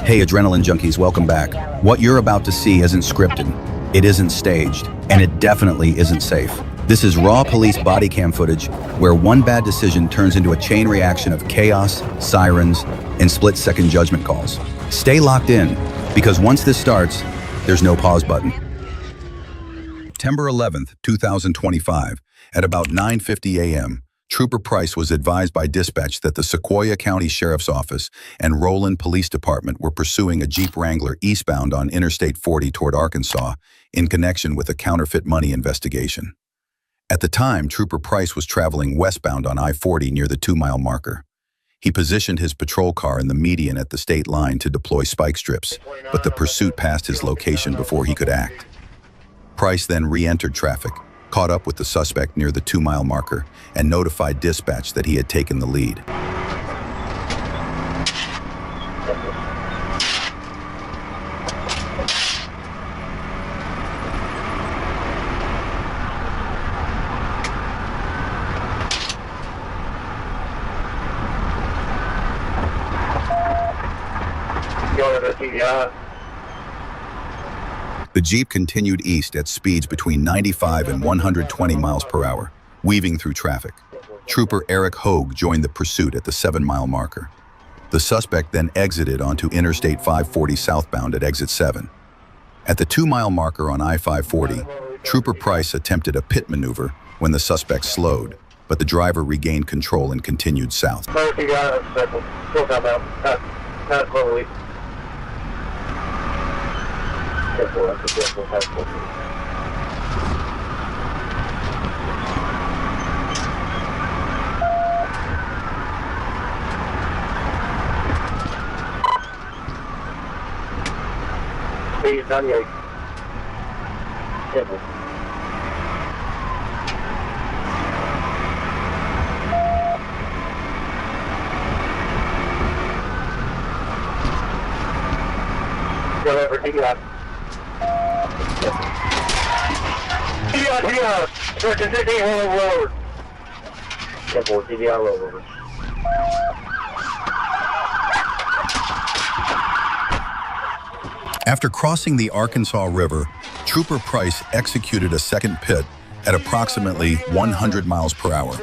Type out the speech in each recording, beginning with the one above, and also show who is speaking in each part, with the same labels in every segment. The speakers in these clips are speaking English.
Speaker 1: Hey, adrenaline junkies, welcome back. What you're about to see isn't scripted, it isn't staged, and it definitely isn't safe. This is raw police body cam footage where one bad decision turns into a chain reaction of chaos, sirens, and split-second judgment calls. Stay locked in, because once this starts, there's no pause button. September 11th, 2025, at about 9:50 a.m., Trooper Price was advised by dispatch that the Sequoia County Sheriff's Office and Roland Police Department were pursuing a Jeep Wrangler eastbound on Interstate 40 toward Arkansas in connection with a counterfeit money investigation. At the time, Trooper Price was traveling westbound on I-40 near the 2-mile marker. He positioned his patrol car in the median at the state line to deploy spike strips, but the pursuit passed his location before he could act. Price then re-entered traffic, caught up with the suspect near the 2-mile marker, and notified dispatch that he had taken the lead. The Jeep continued east at speeds between 95 and 120 miles per hour, weaving through traffic. Trooper Eric Hogue joined the pursuit at the 7-mile marker. The suspect then exited onto Interstate 540 southbound at exit 7. At the 2-mile marker on I-540, Trooper Price attempted a pit maneuver when the suspect slowed, but the driver regained control and continued south. After crossing the Arkansas River, Trooper Price executed a second pit at approximately 100 miles per hour.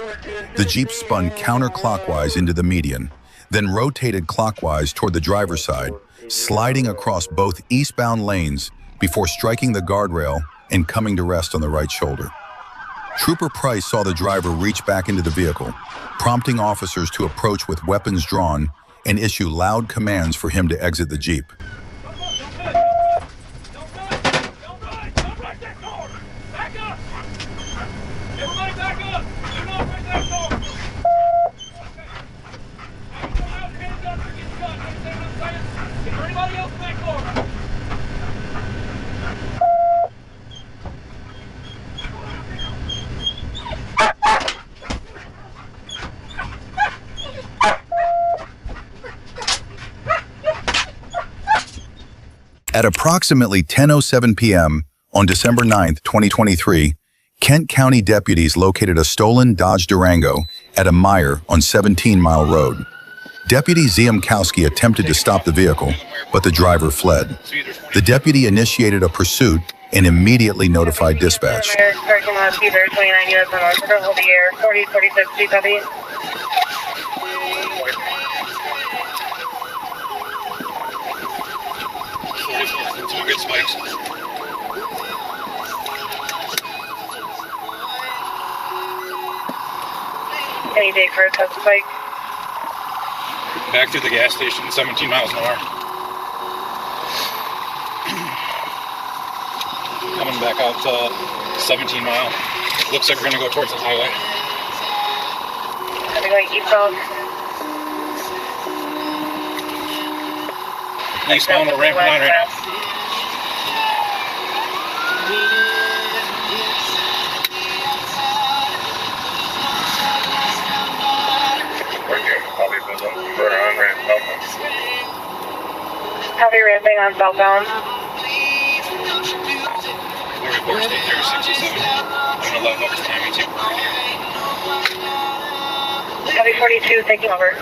Speaker 1: The Jeep spun counterclockwise into the median, then rotated clockwise toward the driver's side, sliding across both eastbound lanes before striking the guardrail and coming to rest on the right shoulder. Trooper Price saw the driver reach back into the vehicle, prompting officers to approach with weapons drawn and issue loud commands for him to exit the Jeep. At approximately 10:07 p.m. on December 9, 2023, Kent County deputies located a stolen Dodge Durango at a mire on 17 Mile Road. Deputy Ziemkowski attempted to stop the vehicle, but the driver fled. The deputy initiated a pursuit and immediately notified dispatch.
Speaker 2: Two good spikes.
Speaker 3: Any day for a test spike?
Speaker 2: Back to the gas station, 17 miles an hour. Coming back out to 17 mile. Looks like we're gonna go towards the highway.
Speaker 3: Are we going eastbound?
Speaker 2: Eastbound, we're ramping on right now.
Speaker 3: Heavy ramping on southbound.
Speaker 2: The report state here is 67. I'm gonna let over to Miami too.
Speaker 3: Heavy 42 taking over.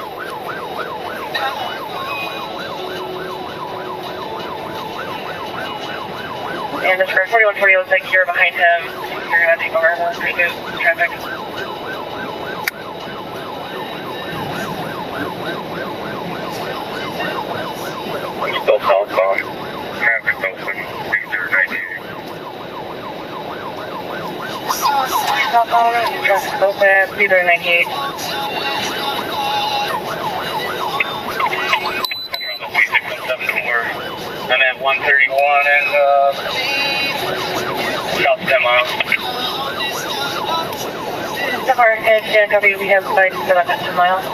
Speaker 3: And this for 4140 looks like you're behind him. You're gonna take over the pursuit traffic.
Speaker 4: Still southbound. Traffic open. Speeder 98.
Speaker 3: Southbound, traffic open, speeder 98.
Speaker 4: I'm at 131 and south 10 miles.
Speaker 3: Star, and copy, we have flights set up at 10 miles.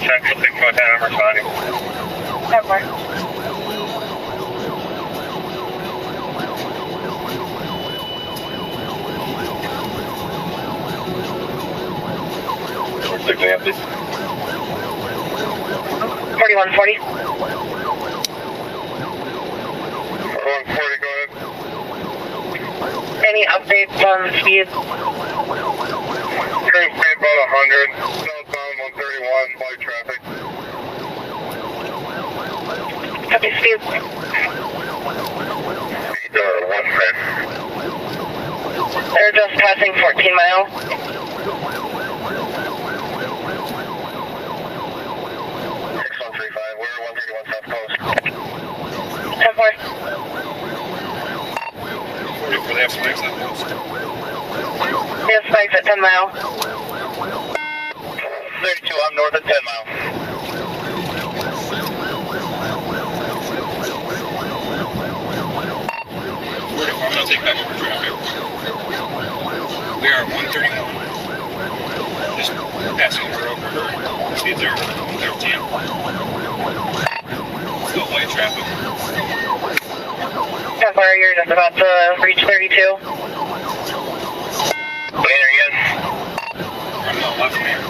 Speaker 4: Check for 610, I'm responding.
Speaker 3: 10 more.
Speaker 4: What's the example?
Speaker 3: 4140.
Speaker 4: 4140, go ahead.
Speaker 3: Any updates on speed?
Speaker 4: Current speed about 100. Southbound 131, light traffic.
Speaker 3: Copy speed.
Speaker 4: Speed 110.
Speaker 3: They're just passing 14 miles.
Speaker 4: 6135, we're 131 South Coast.
Speaker 3: 10 more.
Speaker 2: 44, they have spikes on the coast.
Speaker 3: We have spikes at 10 miles.
Speaker 4: 32, I'm north of 10 miles.
Speaker 2: I'm gonna take back over traffic. We are 131. Just passing her over her. Speeds are 113. Still light traffic.
Speaker 3: 10 more, you're just about to reach 32.
Speaker 4: Later again.
Speaker 2: I'm not left man.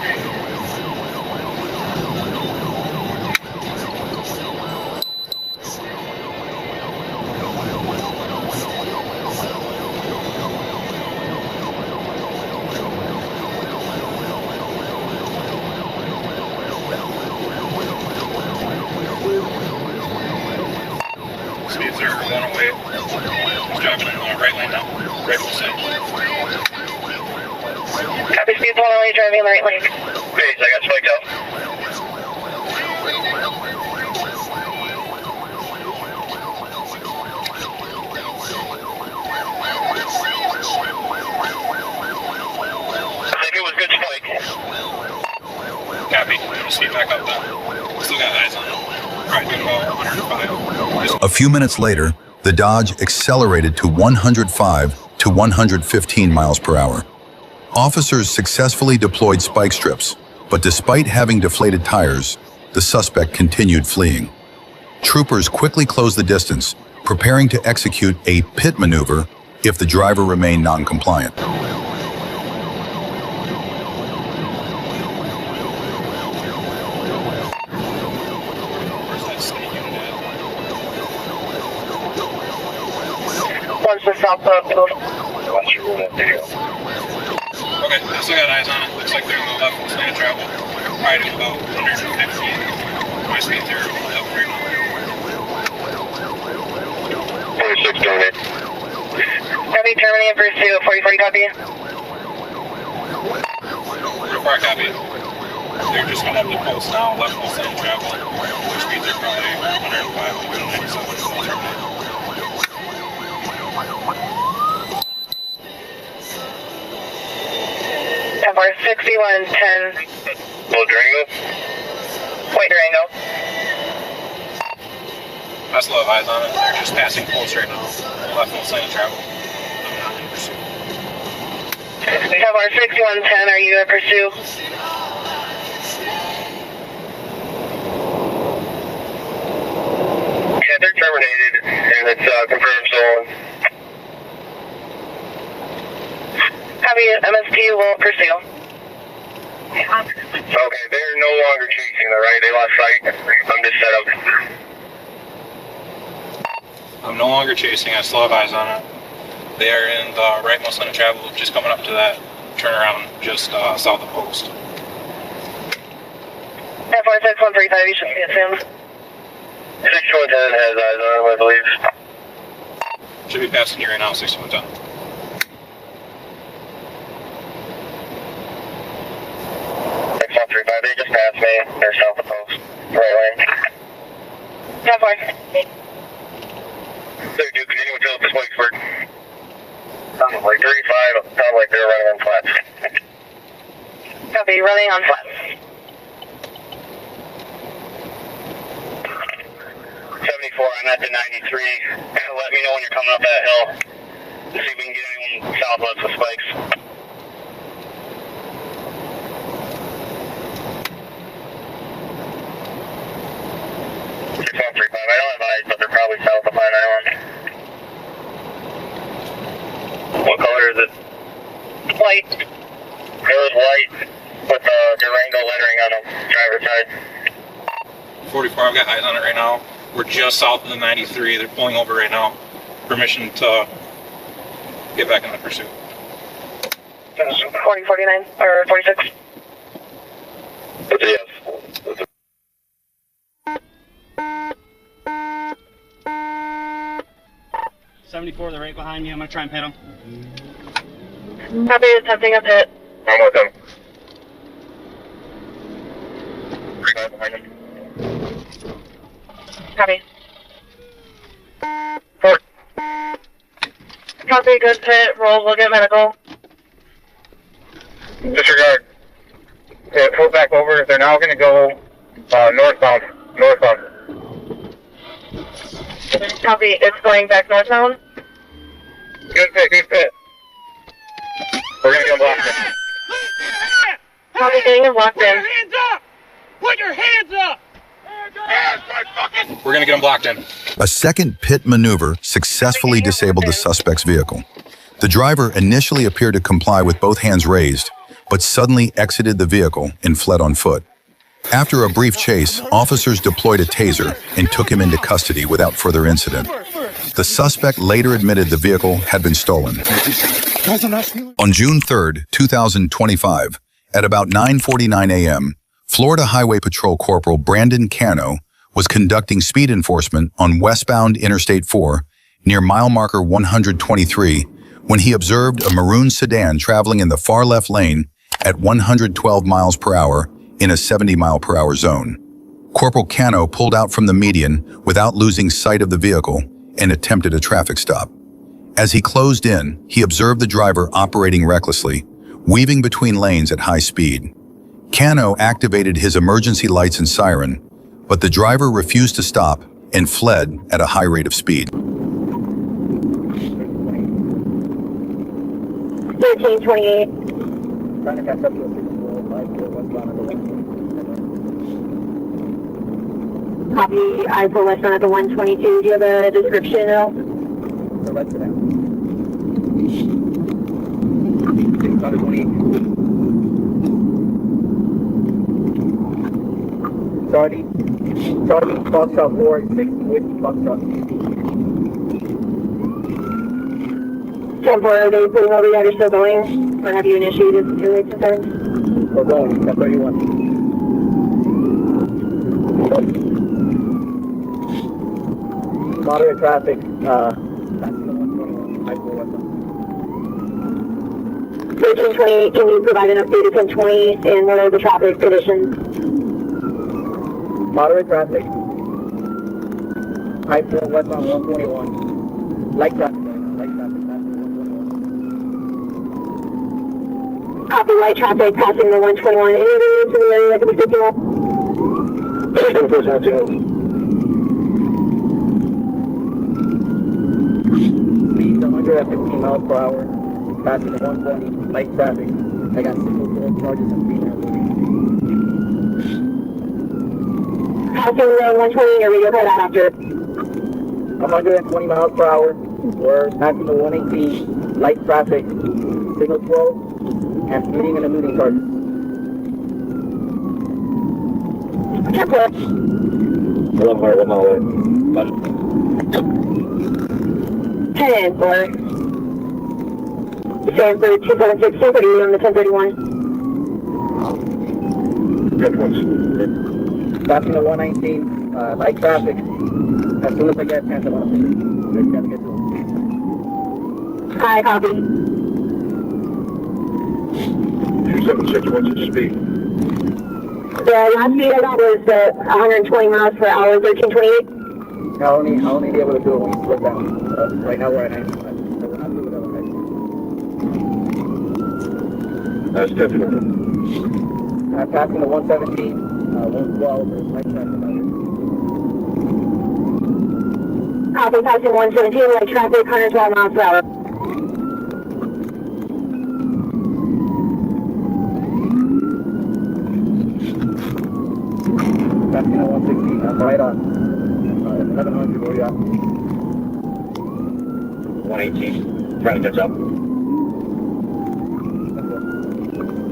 Speaker 2: Speeds are 108. He's driving in the right lane now. Right full side.
Speaker 3: Copy speed 108, driving right lane.
Speaker 4: Page, I got spiked out. I think it was good spike.
Speaker 2: Copy. Speed back up then. Still got eyes on him. Probably doing about 105. Just
Speaker 1: A few minutes later, the Dodge accelerated to 105 to 115 miles per hour. Officers successfully deployed spike strips, but despite having deflated tires, the suspect continued fleeing. Troopers quickly closed the distance, preparing to execute a pit maneuver if the driver remained non-compliant.
Speaker 2: where's that sneak unit at?
Speaker 3: Once the southbound move.
Speaker 4: Watch your room up there.
Speaker 2: Okay, I still got eyes on it. Looks like they're in the left lane of travel. Probably doing about 115. My speeds are up right now.
Speaker 4: 46 donate.
Speaker 3: Copy, terminating pursuit, 4040 copy.
Speaker 2: Real far copy. They're just gonna have the post now, left full lane of travel. Their speeds are probably 105, 197.
Speaker 3: FR 6110,
Speaker 4: Low Durango.
Speaker 3: White Durango.
Speaker 2: I still have eyes on it. They're just passing post right now. Left full lane of travel. I'm not in pursuit.
Speaker 3: FR 6110, are you going to pursue?
Speaker 4: Yeah, they're terminated, and it's confirmed zone.
Speaker 3: Copy, MSP will pursue.
Speaker 4: Okay, they're no longer chasing, alright? They lost sight. I'm just set up.
Speaker 2: I'm no longer chasing. I still have eyes on it. They are in the rightmost lane of travel, just coming up to that turnaround just south of post.
Speaker 3: FR 6135, you should see it soon.
Speaker 4: 6110 has eyes on him, I believe.
Speaker 2: Should be passing you right now, 6110.
Speaker 4: Next 135, they just passed me. They're south of post. Right lane.
Speaker 3: How far?
Speaker 4: They're Duke, can anyone tell if this bike's working? Sounds like 35, sounds like they're running on flats.
Speaker 3: Copy, running on flats.
Speaker 4: 74, I'm at the 93. Let me know when you're coming up that hill. To see if we can get anyone southwest with spikes. I don't have eyes, but they're probably south of Pine Island. What color is it?
Speaker 3: White.
Speaker 4: It was white with Durango lettering on the driver's side.
Speaker 2: 44, I've got eyes on it right now. We're just south of the 93. They're pulling over right now. Permission to get back in the pursuit.
Speaker 3: 40, 49, or 46.
Speaker 4: It's a yes.
Speaker 5: 74, they're right behind me. I'm gonna try and pit them.
Speaker 3: Copy, attempting a pit.
Speaker 4: I'm with them. 35 behind him.
Speaker 3: Copy.
Speaker 4: Four.
Speaker 3: Copy, good pit. Roll, we'll get medical.
Speaker 4: Disregard. Yeah, pull back over. They're now going to go northbound. Northbound.
Speaker 3: Copy, it's going back northbound.
Speaker 4: Good pit, good pit. We're going to get blocked in.
Speaker 3: Copy, getting him locked in.
Speaker 5: Hands up! Put your hands up!
Speaker 2: We're gonna get them blocked in.
Speaker 1: A second pit maneuver successfully disabled the suspect's vehicle. The driver initially appeared to comply with both hands raised, but suddenly exited the vehicle and fled on foot. After a brief chase, officers deployed a taser and took him into custody without further incident. The suspect later admitted the vehicle had been stolen. On June 3, 2025, at about 9:49 a.m., Florida Highway Patrol Corporal Brandon Cano was conducting speed enforcement on westbound Interstate 4 near mile marker 123 when he observed a maroon sedan traveling in the far left lane at 112 miles per hour in a 70-mile-per-hour zone. Corporal Cano pulled out from the median without losing sight of the vehicle and attempted a traffic stop. As he closed in, he observed the driver operating recklessly, weaving between lanes at high speed. Cano activated his emergency lights and siren, but the driver refused to stop and fled at a high rate of speed.
Speaker 3: 1328.
Speaker 6: Trying to catch up to a 6-4-5-4 westbound.
Speaker 3: Copy, I pull westbound at the 122. Do you have a description at all?
Speaker 6: So let's go down. 628. Starting Foxtrot 4, 6 with Foxtrot.
Speaker 3: Temporary, are they putting over yet? Are still going? Or have you initiated your concerns?
Speaker 6: We're going, 1031. Moderate traffic, back to the 121,
Speaker 3: 1328, can you provide an update of 1020 and what are the traffic conditions?
Speaker 6: Moderate traffic. I-4 westbound 121. Light traffic, back to 121.
Speaker 3: Copy, light traffic passing the 121. Any routes in the area that can be picking up?
Speaker 6: 115 miles per hour, passing the 120, light traffic. I got 604 charges and 3 now.
Speaker 3: Passing the 120, your radio card after.
Speaker 6: 120 miles per hour, we're passing the 118, light traffic, signal 12, and speeding and eluding charges.
Speaker 3: Temporary.
Speaker 6: 1 mile away.
Speaker 3: 10 for Sanford 276, Sanford, you on the 1031.
Speaker 6: Passing the 119, light traffic. As soon as I get a chance, I want to get to it.
Speaker 3: Hi, copy.
Speaker 7: 276, what's its speed?
Speaker 3: The last speed I got was 120 miles per hour, 1328.
Speaker 6: I'll only be able to do it when you slow down. Right now we're at 95. So we're not doing it.
Speaker 7: That's definitely.
Speaker 6: Passing the 117, 112, light traffic.
Speaker 3: Copy, passing 117, light traffic, 112 miles per hour.
Speaker 6: Passing the 116, right on. 1100, where you at?
Speaker 7: 118. Trying to catch up.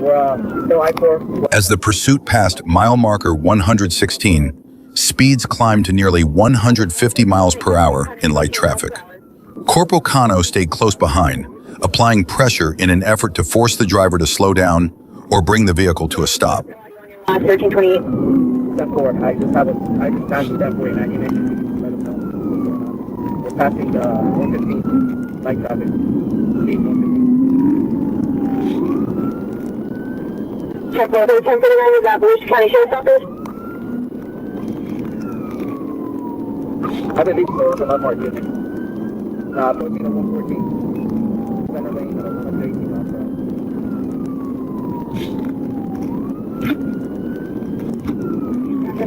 Speaker 6: We're still I-4.
Speaker 1: As the pursuit passed mile marker 116, speeds climbed to nearly 150 miles per hour in light traffic. Corporal Cano stayed close behind, applying pressure in an effort to force the driver to slow down or bring the vehicle to a stop.
Speaker 3: 1328.
Speaker 6: Step forward. I just passed the step forward and let them know. We're passing the 115 light traffic. Speed 115.
Speaker 3: Check 1039, is that Volusia County Sheriff's Office?
Speaker 6: I believe so. It's a lot more good. 14 and 114. Center lane, 118 miles per hour.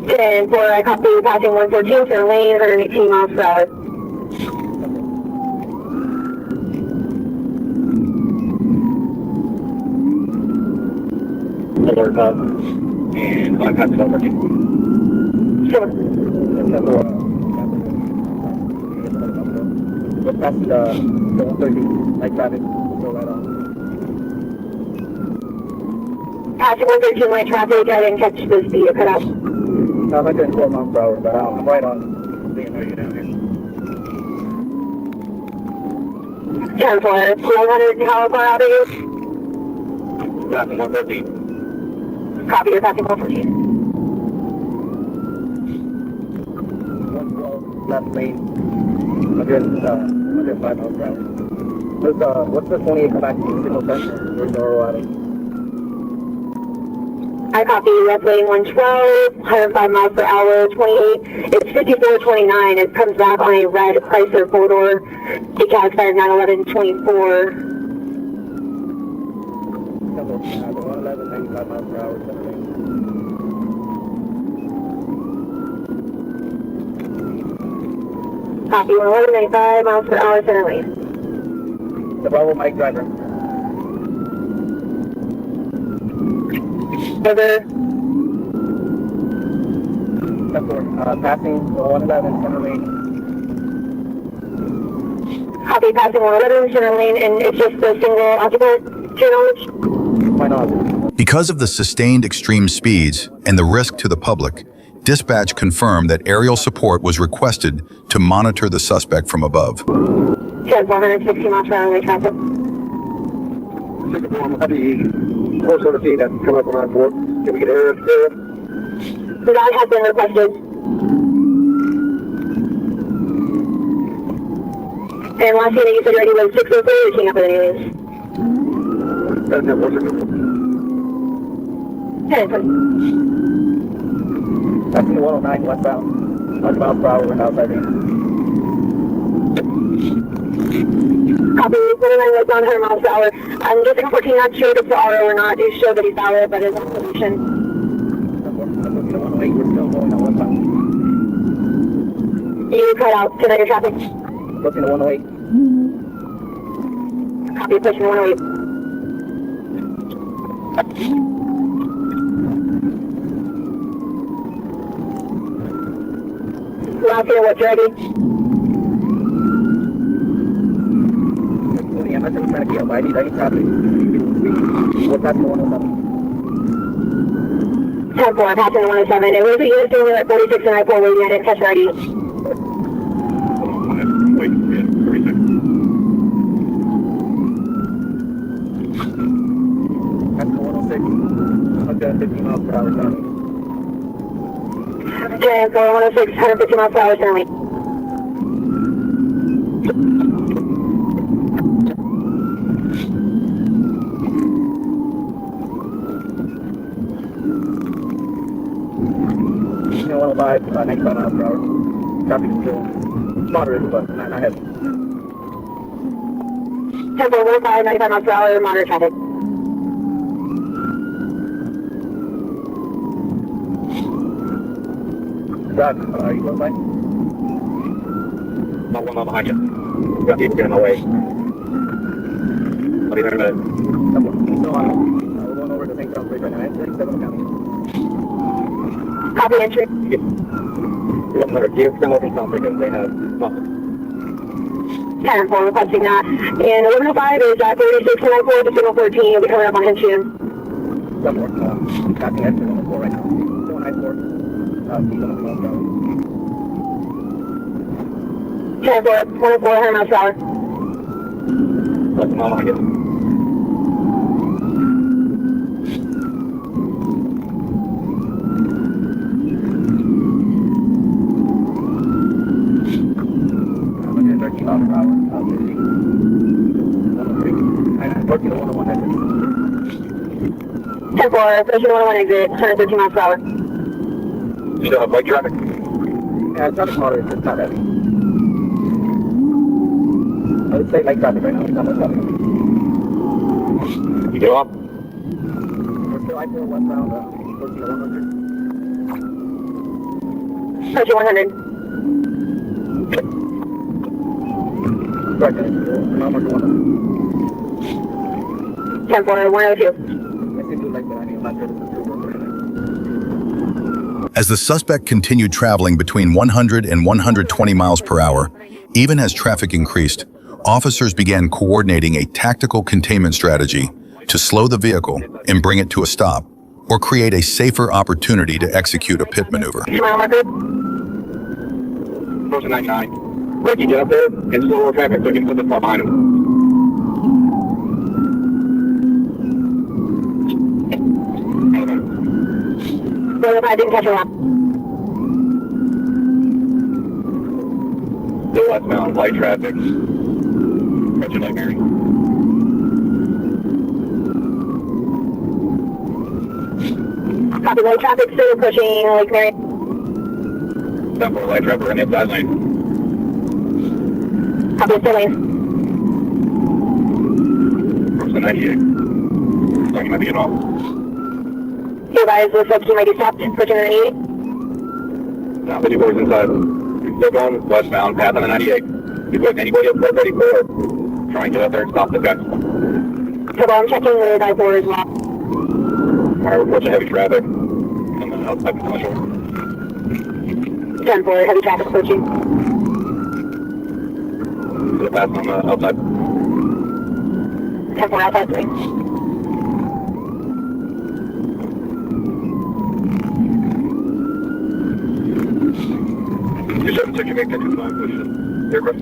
Speaker 3: 10-4, I copy, passing 114, center lane, 118 miles per hour.
Speaker 7: Alert up. And I'm passing over.
Speaker 3: Sure.
Speaker 6: We're passing the 130 light traffic. Go right on.
Speaker 3: Passing 113 light traffic, I didn't catch the speed you cut out.
Speaker 6: 104 miles per hour, but I'm right on. Seeing you down here.
Speaker 3: 10-4, 1200, how far out are you?
Speaker 7: Passing 113.
Speaker 3: Copy, you're passing 114.
Speaker 6: 112 left lane. 105 miles per hour. What's the 28 come back to signal center? Where's the Oro?
Speaker 3: I copy, left lane 112, 105 miles per hour, 28. It's 5429. It comes back on a red Chrysler 4-door. Decal expired 9/11/24.
Speaker 6: 111, 95 miles per hour. Center lane.
Speaker 3: Copy, 111, 95 miles per hour, center lane.
Speaker 6: The Bravo Mike driver.
Speaker 3: Over.
Speaker 6: Step forward. Passing 111, center lane.
Speaker 3: Copy, passing 111, center lane, and it's just a single occupant, to your knowledge?
Speaker 6: Why not?
Speaker 1: Because of the sustained extreme speeds and the risk to the public, dispatch confirmed that aerial support was requested to monitor the suspect from above.
Speaker 3: Says 160 miles per hour, light traffic.
Speaker 6: Close to the feet that's come up around 4. Can we get air?
Speaker 3: That has been requested. And last thing that you said already was 603, or came up with anyways?
Speaker 6: That's it. What's it?
Speaker 3: 10-20.
Speaker 6: Passing the 109 westbound. 100 miles per hour outside lane.
Speaker 3: Copy, 109 westbound, 100 miles per hour. I'm just confirming, not sure if it's the RO or not. It showed that he's valid, but it's a solution.
Speaker 6: We're still going on westbound.
Speaker 3: You cut out tonight your traffic.
Speaker 6: Looking to 108.
Speaker 3: Copy, pushing 108. Last here, what's ready?
Speaker 6: I'm not trying to get up. I need traffic. We're passing the 107.
Speaker 3: 10-4, passing the 107. It was a unit doing at 46 and I-4 waiting. I didn't catch the ID.
Speaker 7: Wait, yeah, 30 seconds.
Speaker 6: Passing the 106. 150 miles per hour.
Speaker 3: 10 for 106, 150 miles per hour currently.
Speaker 6: You know, 105, 95 miles per hour. Traffic is still moderate, but not heavy.
Speaker 3: 10 for 105, 95 miles per hour, moderate traffic.
Speaker 6: Doc, are you close by?
Speaker 7: Not 1 mile behind you. Got people getting in my way. I'll be there in a minute.
Speaker 6: So, we're going over to St. John's Bridge right now. 37 County.
Speaker 3: Copy entry.
Speaker 7: 100. You can look in South because they have nothing.
Speaker 3: 10 for requesting that. And 1105 is at 3694 to signal 14. You'll be coming up on Henshin.
Speaker 6: One more. Passing exit 104 right now. 194. Keep on the phone,
Speaker 3: 10 for 104, 100 miles per hour.
Speaker 7: Less than a mile behind you.
Speaker 6: miles per hour. 14 to 101 exit.
Speaker 3: 10 for 101 exit, 113 miles per hour.
Speaker 7: You still have light traffic?
Speaker 6: Yeah, traffic moderate, it's not heavy. I would say light traffic right now, it's not much traffic.
Speaker 7: You get off?
Speaker 6: We're still I-4 westbound, 14 to 100.
Speaker 3: 100.
Speaker 6: Correct, now we're going
Speaker 3: 10 for 102.
Speaker 1: As the suspect continued traveling between 100 and 120 miles per hour, even as traffic increased, officers began coordinating a tactical containment strategy to slow the vehicle and bring it to a stop, or create a safer opportunity to execute a pit maneuver.
Speaker 3: Mile marker.
Speaker 7: Close to 99. Ricky, get up there and slow more traffic so you can put the car behind him.
Speaker 3: Well, if I didn't catch a lot.
Speaker 7: Still westbound, light traffic. Catch you, Mary.
Speaker 3: Copy light traffic, still pushing Lake Mary.
Speaker 7: 10 for light traffic in the outside lane.
Speaker 3: Copy still lane.
Speaker 7: Close to 98. Looks like you might be getting off.
Speaker 3: Hey guys, looks like you might be stopped, pushing the 80.
Speaker 7: Now 54 is inside. You're still going westbound, path on the 98. You put anybody up 434. Try and get up there and stop the guy.
Speaker 3: So I'm checking with I-4 as well.
Speaker 7: Alright, we're pushing heavy traffic. And then outside the commercial.
Speaker 3: 10 for heavy traffic approaching.
Speaker 7: To the path on the outside.
Speaker 3: 10 for outside 3.
Speaker 7: You 76, you make that 25, push it. Aircraft.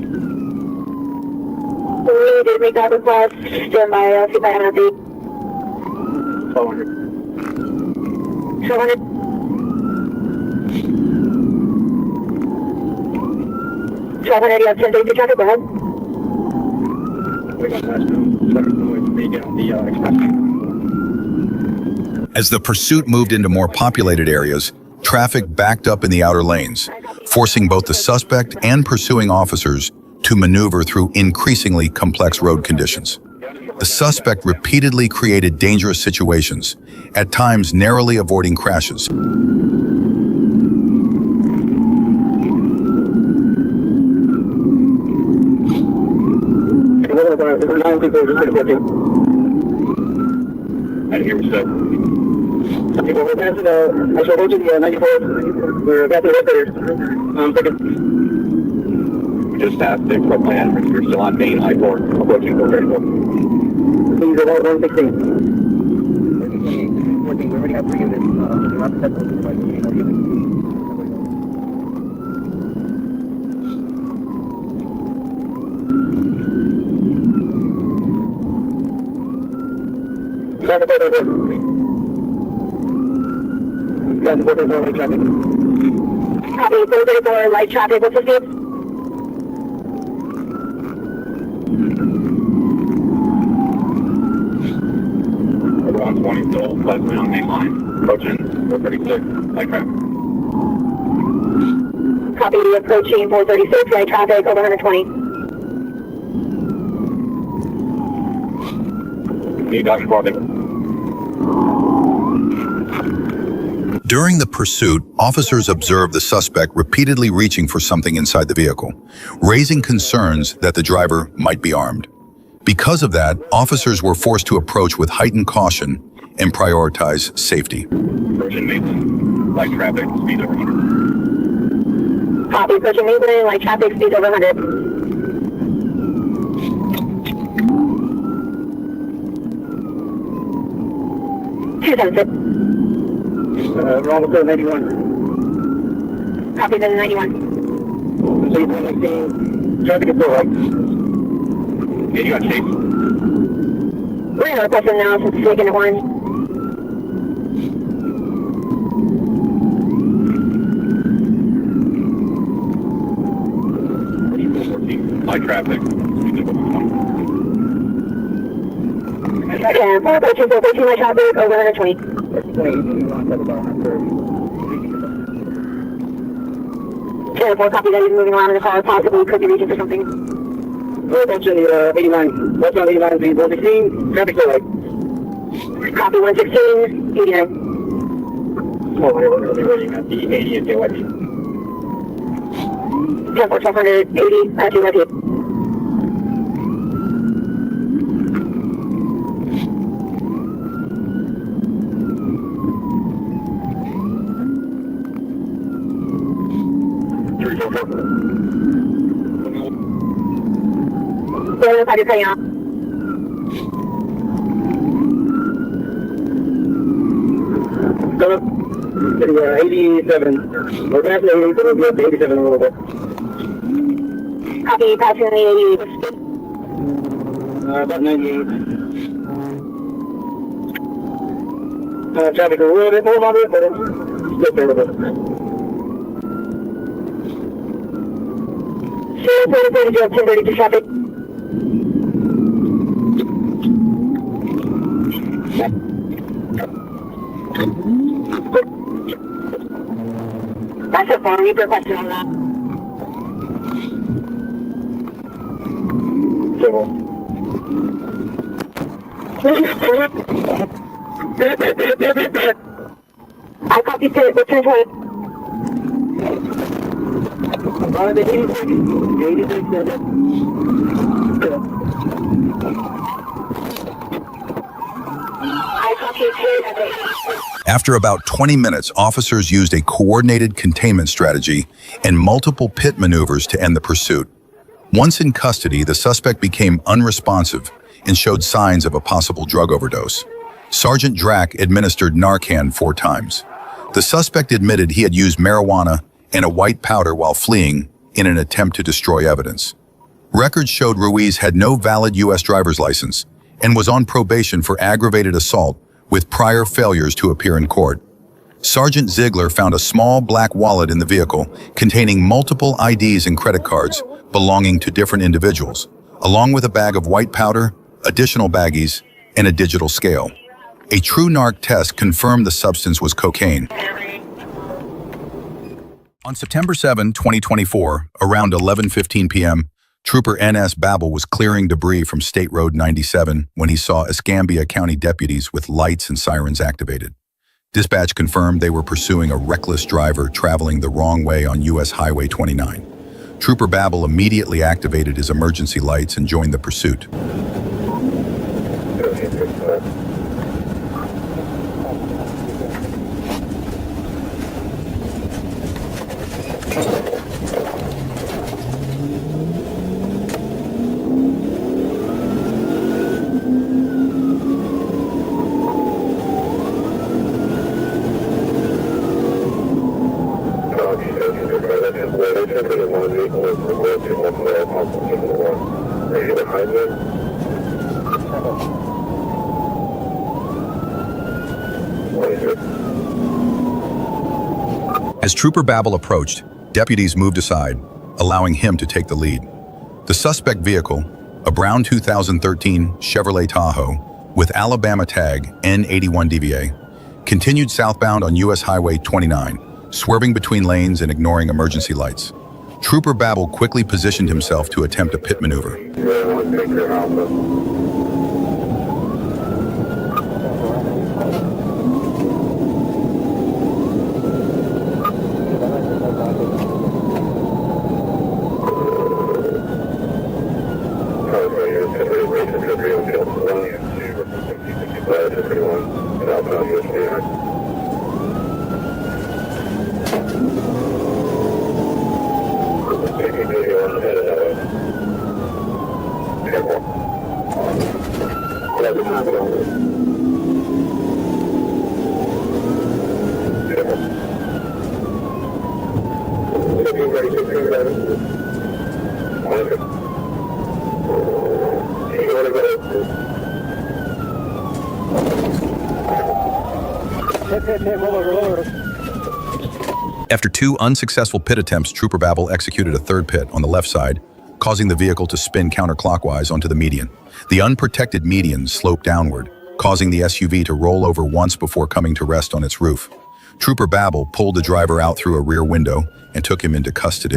Speaker 3: We did make that request. Stand by, see if I have an update.
Speaker 7: 1200.
Speaker 3: 1200. 1200, you have 1032 traffic, go ahead.
Speaker 7: We got westbound. Second noise, they get on the express.
Speaker 1: As the pursuit moved into more populated areas, traffic backed up in the outer lanes, forcing both the suspect and pursuing officers to maneuver through increasingly complex road conditions. The suspect repeatedly created dangerous situations, at times narrowly avoiding crashes.
Speaker 7: I didn't hear what you said.
Speaker 6: People were passing out. I showed you the 94. We're passing out there. Second.
Speaker 7: We just passed the express plan. You're still on main I-4, approaching 434.
Speaker 6: Things about 116. 14, we already have 3 units. We're not successful by 3 more units. Traffic over. Traffic over traffic.
Speaker 3: Copy, 434, light traffic, what's the speed?
Speaker 7: Over 120, still westbound main line, approaching 436, light traffic.
Speaker 3: Copy, approaching 436, light traffic, over 120.
Speaker 7: Need Dr. Bartley.
Speaker 1: During the pursuit, officers observed the suspect repeatedly reaching for something inside the vehicle, raising concerns that the driver might be armed. Because of that, officers were forced to approach with heightened caution and prioritize safety.
Speaker 7: Approaching Mason, light traffic, speed over 100.
Speaker 3: Copy, approaching Mason, light traffic, speed over 100. Two times it.
Speaker 6: We're almost at 91.
Speaker 3: Copy, then 91.
Speaker 6: So you're seeing traffic is still right.
Speaker 7: Yeah, you got chase.
Speaker 3: We're gonna request an analysis to take into orange.
Speaker 7: Light traffic, speed over 120.
Speaker 3: And 413, light traffic, over 120. 10-4, copy that he's moving around in the car, possibly could be reaching for something.
Speaker 6: We're approaching 89. Westbound 89, speed 116, traffic still right.
Speaker 3: Copy, 116, 89.
Speaker 6: Oh, whatever, we're running at the 80 and KYP.
Speaker 3: 10-4, 1280, at 2 You're cutting out.
Speaker 6: Coming up, 87. We're passing 80, so we'll be up to 87 in a little bit.
Speaker 3: Copy, passing the 88.
Speaker 6: About 98. Traffic a little bit more moderate, but it's still favorable.
Speaker 3: 1032, 1032 traffic. That's a 4, we requested on that. I copy to return to it.
Speaker 6: The 86, 86.
Speaker 3: I copy to
Speaker 1: After about 20 minutes, officers used a coordinated containment strategy and multiple pit maneuvers to end the pursuit. Once in custody, the suspect became unresponsive and showed signs of a possible drug overdose. Sergeant Drack administered Narcan 4 times. The suspect admitted he had used marijuana and a white powder while fleeing in an attempt to destroy evidence. Records showed Ruiz had no valid U.S. driver's license and was on probation for aggravated assault with prior failures to appear in court. Sergeant Ziegler found a small black wallet in the vehicle containing multiple IDs and credit cards belonging to different individuals, along with a bag of white powder, additional baggies, and a digital scale. A true narc test confirmed the substance was cocaine. On September 7, 2024, around 11:15 p.m., Trooper N.S. Babel was clearing debris from State Road 97 when he saw Escambia County deputies with lights and sirens activated. Dispatch confirmed they were pursuing a reckless driver traveling the wrong way on U.S. Highway 29. Trooper Babel immediately activated his emergency lights and joined the pursuit. As Trooper Babel approached, deputies moved aside, allowing him to take the lead. The suspect vehicle, a brown 2013 Chevrolet Tahoe with Alabama tag N81DVA, continued southbound on US Highway 29, swerving between lanes and ignoring emergency lights. Trooper Babel quickly positioned himself to attempt a pit maneuver. After 2 unsuccessful pit attempts, Trooper Babel executed a third pit on the left side, causing the vehicle to spin counterclockwise onto the median. The unprotected median sloped downward, causing the SUV to roll over once before coming to rest on its roof. Trooper Babel pulled the driver out through a rear window and took him into custody.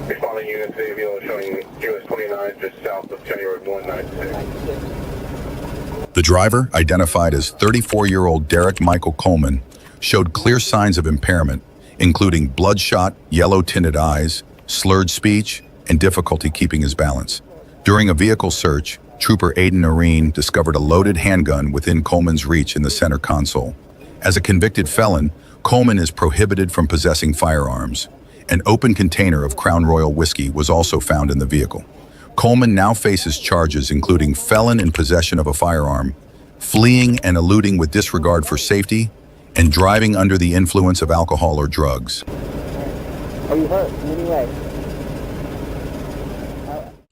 Speaker 7: Responding units, vehicle showing US 29 just south of County Road 196.
Speaker 1: The driver, identified as 34-year-old Derek Michael Coleman, showed clear signs of impairment, including bloodshot, yellow-tinted eyes, slurred speech, and difficulty keeping his balance. During a vehicle search, Trooper Aiden Noreen discovered a loaded handgun within Coleman's reach in the center console. As a convicted felon, Coleman is prohibited from possessing firearms. An open container of Crown Royal whiskey was also found in the vehicle. Coleman now faces charges including felon in possession of a firearm, fleeing and eluding with disregard for safety, and driving under the influence of alcohol or drugs.
Speaker 6: Are you hurt in any way?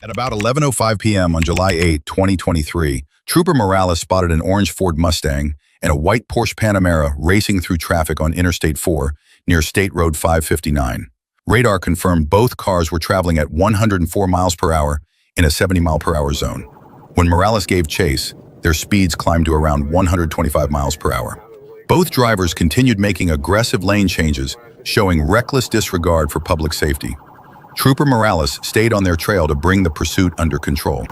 Speaker 1: At about 11:05 p.m. on July 8, 2023, Trooper Morales spotted an orange Ford Mustang and a white Porsche Panamera racing through traffic on Interstate 4 near State Road 559. Radar confirmed both cars were traveling at 104 miles per hour in a 70 mile per hour zone. When Morales gave chase, their speeds climbed to around 125 miles per hour. Both drivers continued making aggressive lane changes, showing reckless disregard for public safety. Trooper Morales stayed on their trail to bring the pursuit under control.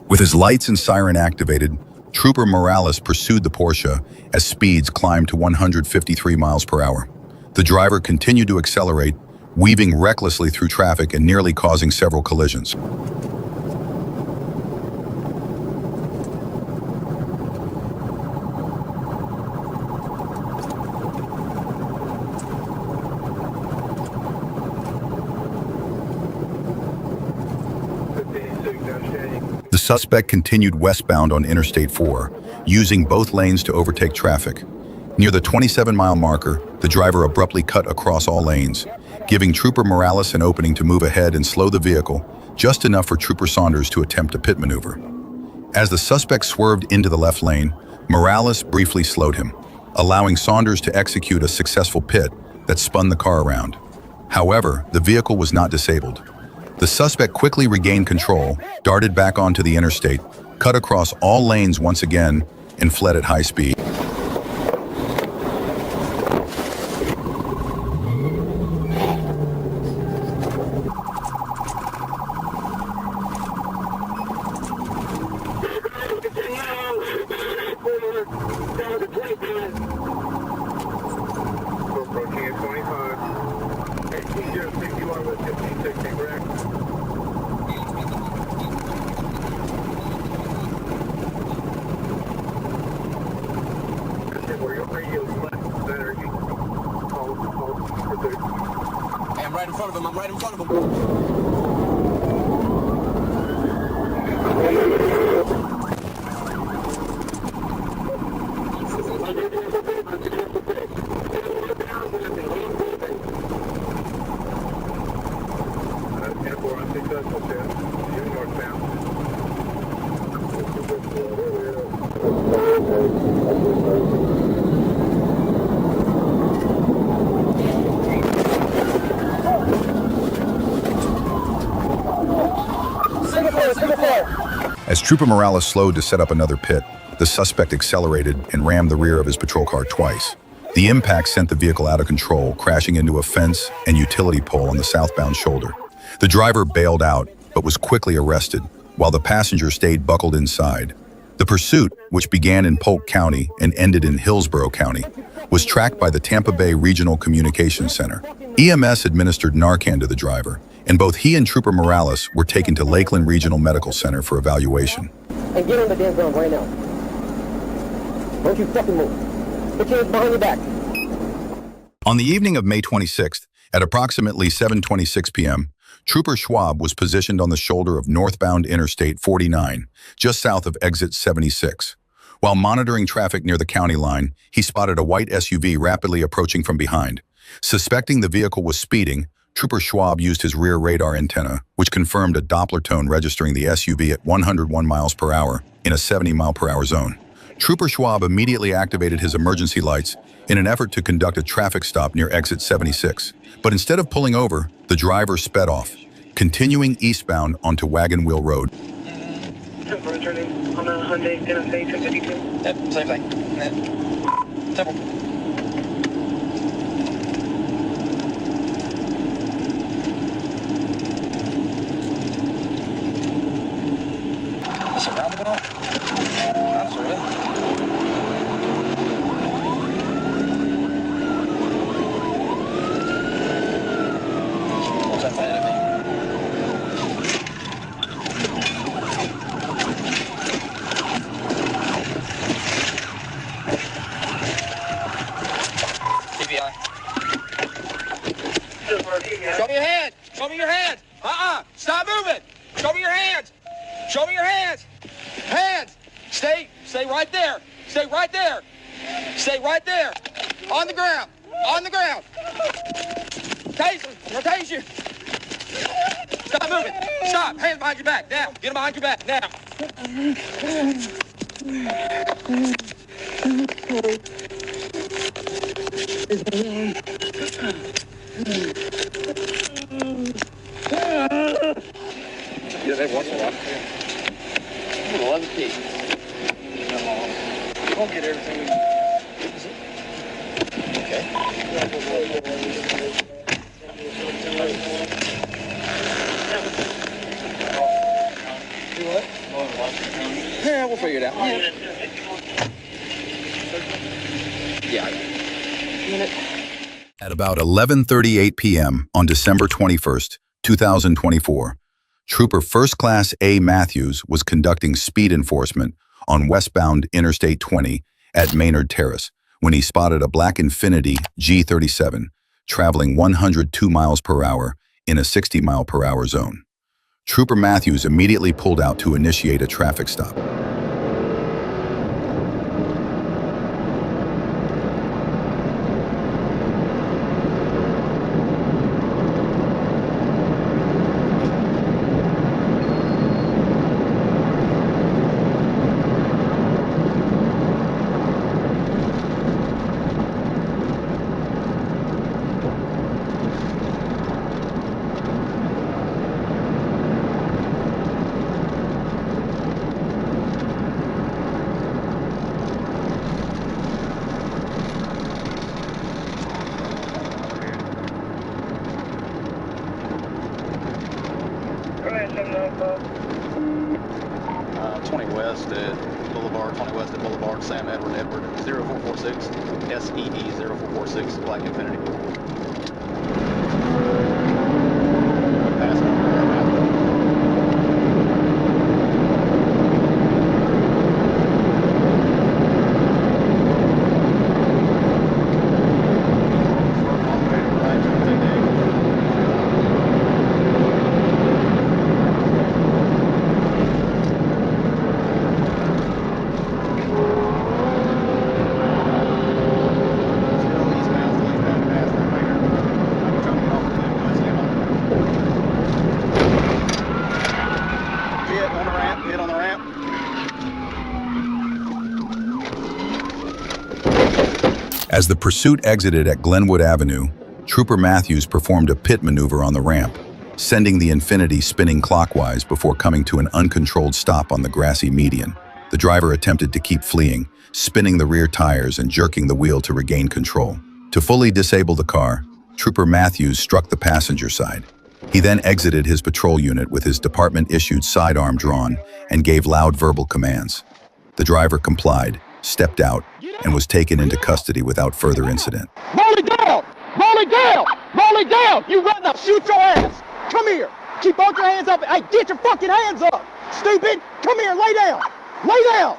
Speaker 1: With his lights and siren activated, Trooper Morales pursued the Porsche as speeds climbed to 153 miles per hour. The driver continued to accelerate, weaving recklessly through traffic and nearly causing several collisions. The suspect continued westbound on Interstate 4, using both lanes to overtake traffic. Near the 27-mile marker, the driver abruptly cut across all lanes, giving Trooper Morales an opening to move ahead and slow the vehicle, just enough for Trooper Saunders to attempt a pit maneuver. As the suspect swerved into the left lane, Morales briefly slowed him, allowing Saunders to execute a successful pit that spun the car around. However, the vehicle was not disabled. The suspect quickly regained control, darted back onto the interstate, cut across all lanes once again, and fled at high speed.
Speaker 3: Down to 25.
Speaker 8: front of him. I'm right in front of him.
Speaker 1: As Trooper Morales slowed to set up another pit, the suspect accelerated and rammed the rear of his patrol car twice. The impact sent the vehicle out of control, crashing into a fence and utility pole on the southbound shoulder. The driver bailed out, but was quickly arrested, while the passenger stayed buckled inside. The pursuit, which began in Polk County and ended in Hillsborough County, was tracked by the Tampa Bay Regional Communications Center. EMS administered Narcan to the driver, and both he and Trooper Morales were taken to Lakeland Regional Medical Center for evaluation.
Speaker 6: And get on the damn ground right now. Don't you fucking move. Put your hands behind your back.
Speaker 1: On the evening of May 26th, at approximately 7:26 p.m., Trooper Schwab was positioned on the shoulder of northbound Interstate 49, just south of exit 76. While monitoring traffic near the county line, he spotted a white SUV rapidly approaching from behind. Suspecting the vehicle was speeding, Trooper Schwab used his rear radar antenna, which confirmed a Doppler tone registering the SUV at 101 miles per hour in a 70-mile-per-hour zone. Trooper Schwab immediately activated his emergency lights in an effort to conduct a traffic stop near exit 76. But instead of pulling over, the driver sped off, continuing eastbound onto Wagon Wheel Road.
Speaker 9: Returning on a Hyundai NFA 1052.
Speaker 5: Yep, same thing. Yep. Simple. Is it round enough? That's all right. What's that saying to me? Show me your hands. Show me your hands. Stop moving. Show me your hands. Show me your hands. Hands. Stay right there. Stay right there. Stay right there. On the ground. On the ground. Tase him. Or tase you. Stop moving. Stop. Hands behind your back. Now. Get them behind your back. Now. Yeah, they watch a lot. 11 feet. We won't get everything we okay. Do what? Yeah, we'll figure it out. Yeah.
Speaker 1: At about 11:38 p.m. on December 21st, 2024, Trooper First Class A. Matthews was conducting speed enforcement on westbound Interstate 20 at Maynard Terrace when he spotted a black Infiniti G37 traveling 102 miles per hour in a 60-mile-per-hour zone. Trooper Matthews immediately pulled out to initiate a traffic stop.
Speaker 9: Go ahead, 795.
Speaker 10: 20 West at Boulevard, 20 West at Boulevard, Sam Edward, 0446, SEE 0446, Black Infinity.
Speaker 1: As the pursuit exited at Glenwood Avenue, Trooper Matthews performed a pit maneuver on the ramp, sending the Infiniti spinning clockwise before coming to an uncontrolled stop on the grassy median. The driver attempted to keep fleeing, spinning the rear tires and jerking the wheel to regain control. To fully disable the car, Trooper Matthews struck the passenger side. He then exited his patrol unit with his department-issued sidearm drawn and gave loud verbal commands. The driver complied, stepped out, and was taken into custody without further incident.
Speaker 5: Roll it down! Roll it down! Roll it down! You run up, shoot your ass! Come here! Keep both your hands up! Hey, get your fucking hands up! Stupid! Come here, lay down! Lay down!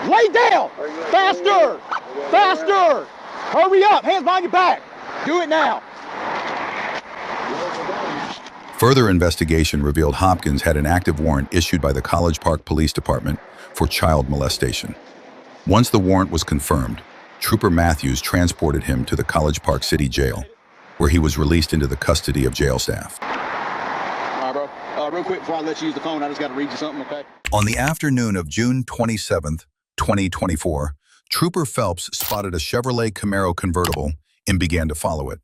Speaker 5: Lay down! Faster! Faster! Hurry up! Hands behind your back! Do it now!
Speaker 1: Further investigation revealed Hopkins had an active warrant issued by the College Park Police Department for child molestation. Once the warrant was confirmed, Trooper Matthews transported him to the College Park City Jail, where he was released into the custody of jail staff.
Speaker 10: All right, bro. Real quick before I let you use the phone, I just got to read you something, okay?
Speaker 1: On the afternoon of June 27, 2024, Trooper Phelps spotted a Chevrolet Camaro convertible and began to follow it.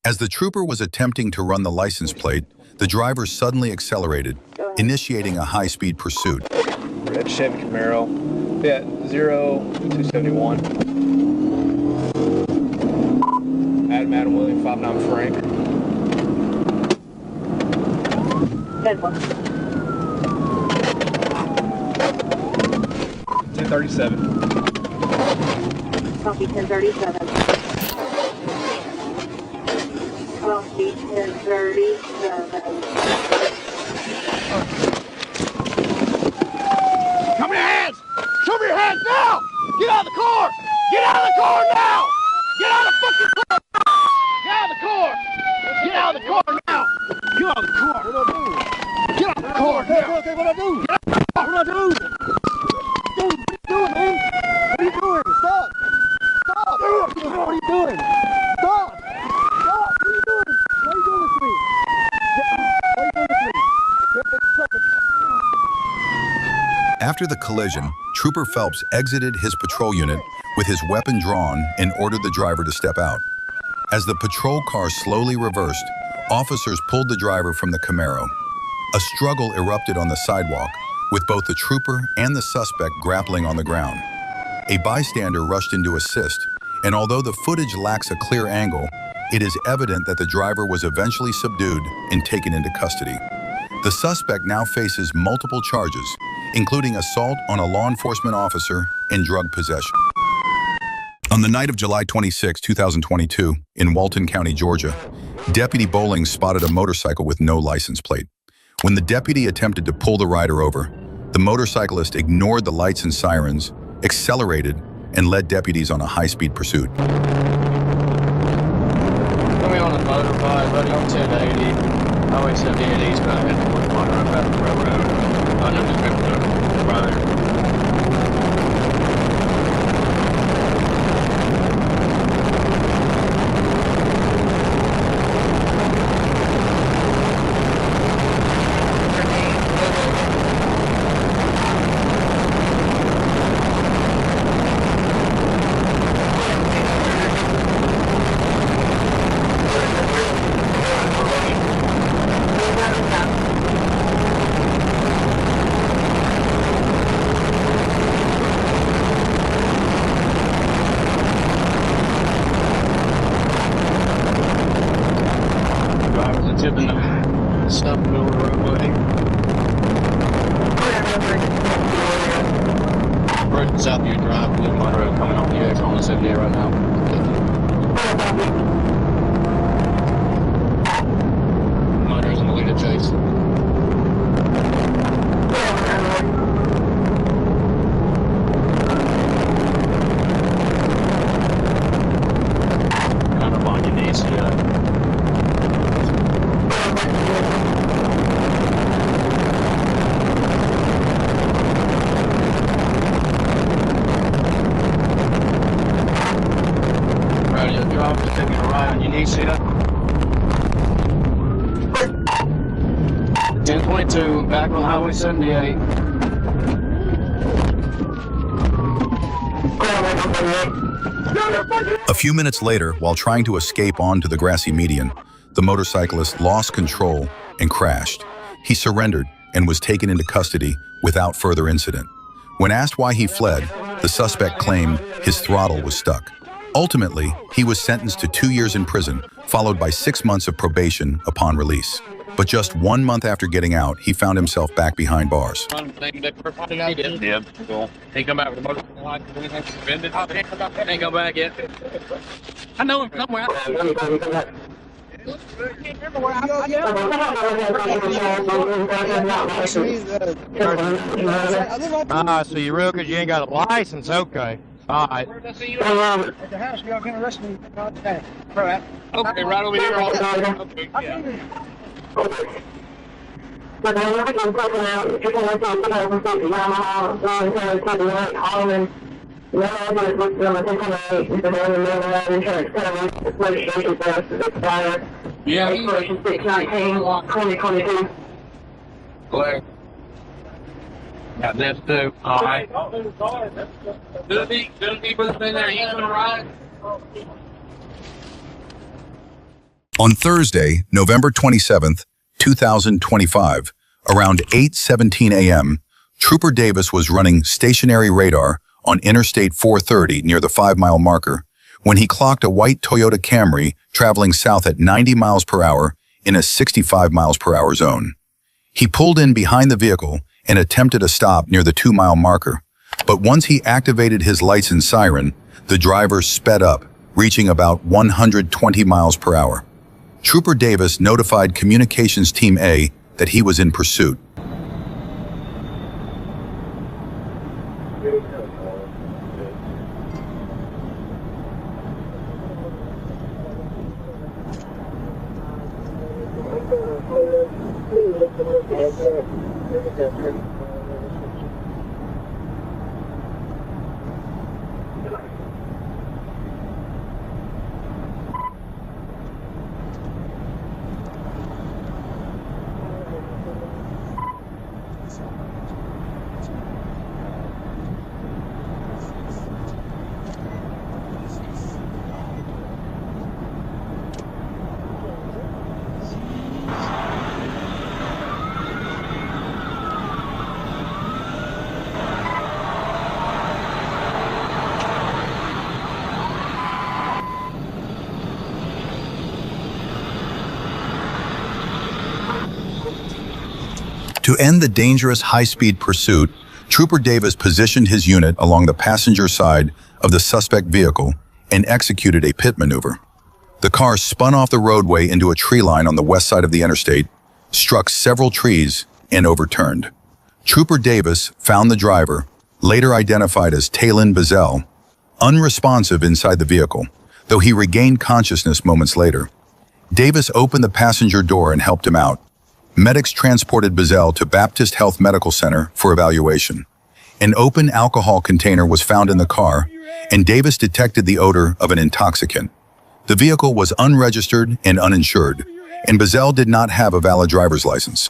Speaker 1: As the trooper was attempting to run the license plate, the driver suddenly accelerated, initiating a high-speed pursuit.
Speaker 6: Red Chevy Camaro. Yeah, 0271. Adam William, 59 Frank. 1037.
Speaker 3: Copy 1037. Copy 1037.
Speaker 5: Come your hands! Show me your hands now! Get out of the car! Get out of the car now! Get out of the fucking car! Get out of the car! Get out of the car now! Get out of the car! What do I do? Get out of the car now!
Speaker 6: Okay, what do I do?
Speaker 5: Get out of the car! What do I do?
Speaker 6: Dude, what are you doing, man? What are you doing? Stop! Stop! What are you doing? Stop! Stop! What are you doing? Why are you doing this to me? Why are you doing this to me?
Speaker 1: After the collision, Trooper Phelps exited his patrol unit with his weapon drawn and ordered the driver to step out. As the patrol car slowly reversed, officers pulled the driver from the Camaro. A struggle erupted on the sidewalk, with both the trooper and the suspect grappling on the ground. A bystander rushed in to assist, and although the footage lacks a clear angle, it is evident that the driver was eventually subdued and taken into custody. The suspect now faces multiple charges, including assault on a law enforcement officer and drug possession. On the night of July 26, 2022, in Walton County, Georgia, Deputy Bowling spotted a motorcycle with no license plate. When the deputy attempted to pull the rider over, the motorcyclist ignored the lights and sirens, accelerated, and led deputies on a high-speed pursuit.
Speaker 11: Coming on a motorbike, buddy, on 1080. Highway 78 eastbound, heading towards Monroe Path Railroad. I know this people are right there. Tipping the stop in the middle of the roadway. Right south of your drive, Blue Monroe coming off the edge on the 78 right now. Monroe's in the lead of chase. Kind of on your knees, yeah. Just taking a ride on your knees, see that? 1022, back on Highway 78.
Speaker 1: A few minutes later, while trying to escape onto the grassy median, the motorcyclist lost control and crashed. He surrendered and was taken into custody without further incident. When asked why he fled, the suspect claimed his throttle was stuck. Ultimately, he was sentenced to 2 years in prison, followed by 6 months of probation upon release. But just 1 month after getting out, he found himself back behind bars.
Speaker 11: Yeah, cool. He come back with a motorcycle license, anything suspended. Ain't go back yet. I know him somewhere. So you're real because you ain't got a license? Okay. All right.
Speaker 9: At the house, y'all can arrest me. Okay,
Speaker 11: right over here. Okay, yeah. Yeah,
Speaker 3: expiration 6/19/2022.
Speaker 11: Black. Got this too. All right. Does he put us in there? He's gonna ride.
Speaker 1: On Thursday, November 27th, 2025, around 8:17 a.m., Trooper Davis was running stationary radar on Interstate 430 near the 5-mile marker when he clocked a white Toyota Camry traveling south at 90 miles per hour in a 65 miles per hour zone. He pulled in behind the vehicle and attempted a stop near the 2-mile marker, but once he activated his lights and siren, the driver sped up, reaching about 120 miles per hour. Trooper Davis notified Communications Team A that he was in pursuit. To end the dangerous high-speed pursuit, Trooper Davis positioned his unit along the passenger side of the suspect vehicle and executed a pit maneuver. The car spun off the roadway into a tree line on the west side of the interstate, struck several trees, and overturned. Trooper Davis found the driver, later identified as Talon Bazell, unresponsive inside the vehicle, though he regained consciousness moments later. Davis opened the passenger door and helped him out. Medics transported Bazell to Baptist Health Medical Center for evaluation. An open alcohol container was found in the car, and Davis detected the odor of an intoxicant. The vehicle was unregistered and uninsured, and Bazell did not have a valid driver's license.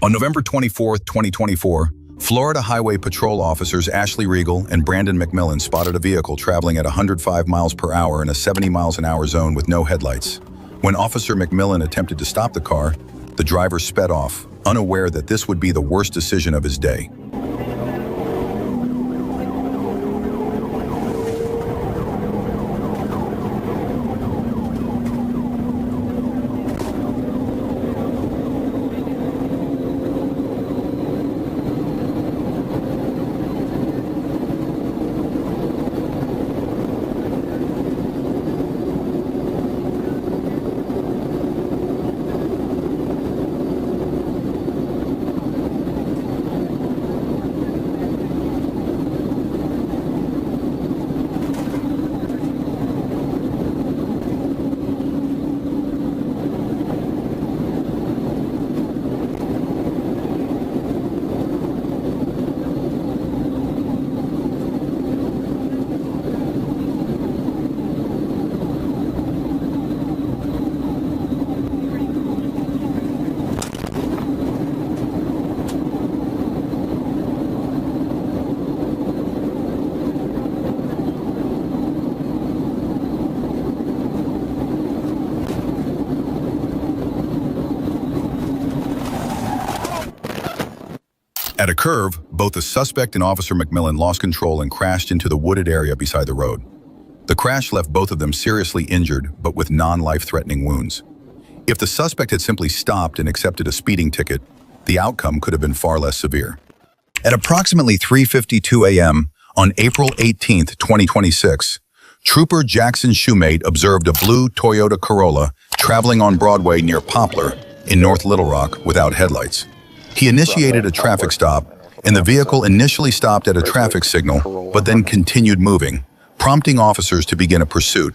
Speaker 1: On November 24, 2024, Florida Highway Patrol officers Ashley Regal and Brandon McMillan spotted a vehicle traveling at 105 miles per hour in a 70 miles an hour zone with no headlights. When Officer McMillan attempted to stop the car, the driver sped off, unaware that this would be the worst decision of his day. At a curve, both the suspect and Officer McMillan lost control and crashed into the wooded area beside the road. The crash left both of them seriously injured, but with non-life-threatening wounds. If the suspect had simply stopped and accepted a speeding ticket, the outcome could have been far less severe. At approximately 3:52 a.m. on April 18, 2026, Trooper Jackson Shoemate observed a blue Toyota Corolla traveling on Broadway near Poplar in North Little Rock without headlights. He initiated a traffic stop, and the vehicle initially stopped at a traffic signal, but then continued moving, prompting officers to begin a pursuit.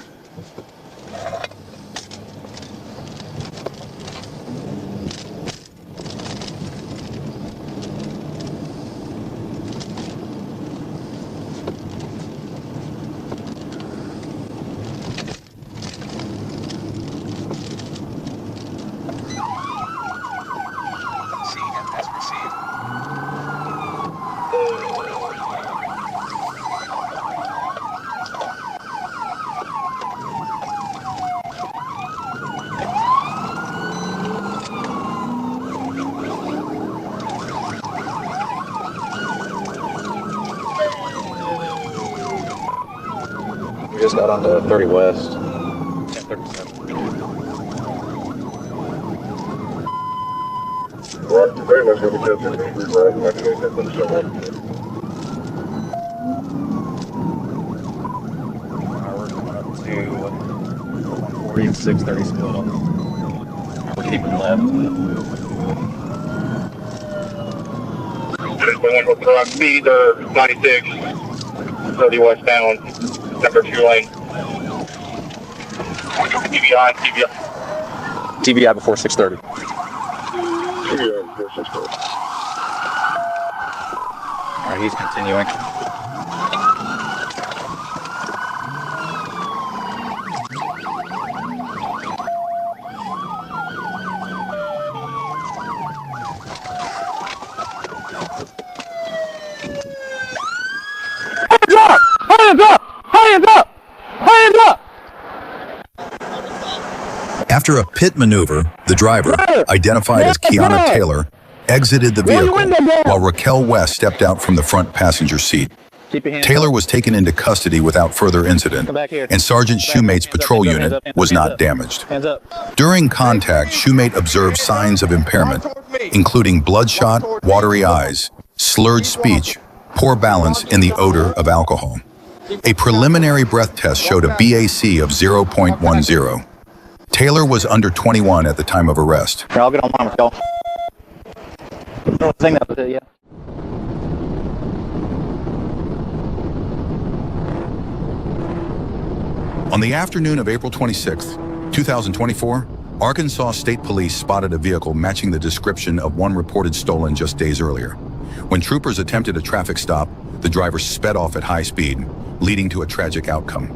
Speaker 10: We just got onto 30 West.
Speaker 7: 37. Very much going to be tested.
Speaker 10: We're coming up to 140 and 630 split on them. We're keeping left.
Speaker 7: Speed 96, 30 westbound, number 2 lane. TBI.
Speaker 10: TBI before 630. All right, he's continuing.
Speaker 6: Hands up! Hands up! Hands up!
Speaker 1: After a pit maneuver, the driver, identified as Kiana Taylor, exited the vehicle while Raquel West stepped out from the front passenger seat. Taylor was taken into custody without further incident, and Sergeant Shoemate's patrol unit was not damaged. During contact, Shoemate observed signs of impairment, including bloodshot, watery eyes, slurred speech, poor balance, and the odor of alcohol. A preliminary breath test showed a BAC of 0.10. Taylor was under 21 at the time of arrest.
Speaker 10: Here, I'll get on mine with y'all. Thing that was it, yeah.
Speaker 1: On the afternoon of April 26, 2024, Arkansas State Police spotted a vehicle matching the description of one reported stolen just days earlier. When troopers attempted a traffic stop, the driver sped off at high speed, leading to a tragic outcome.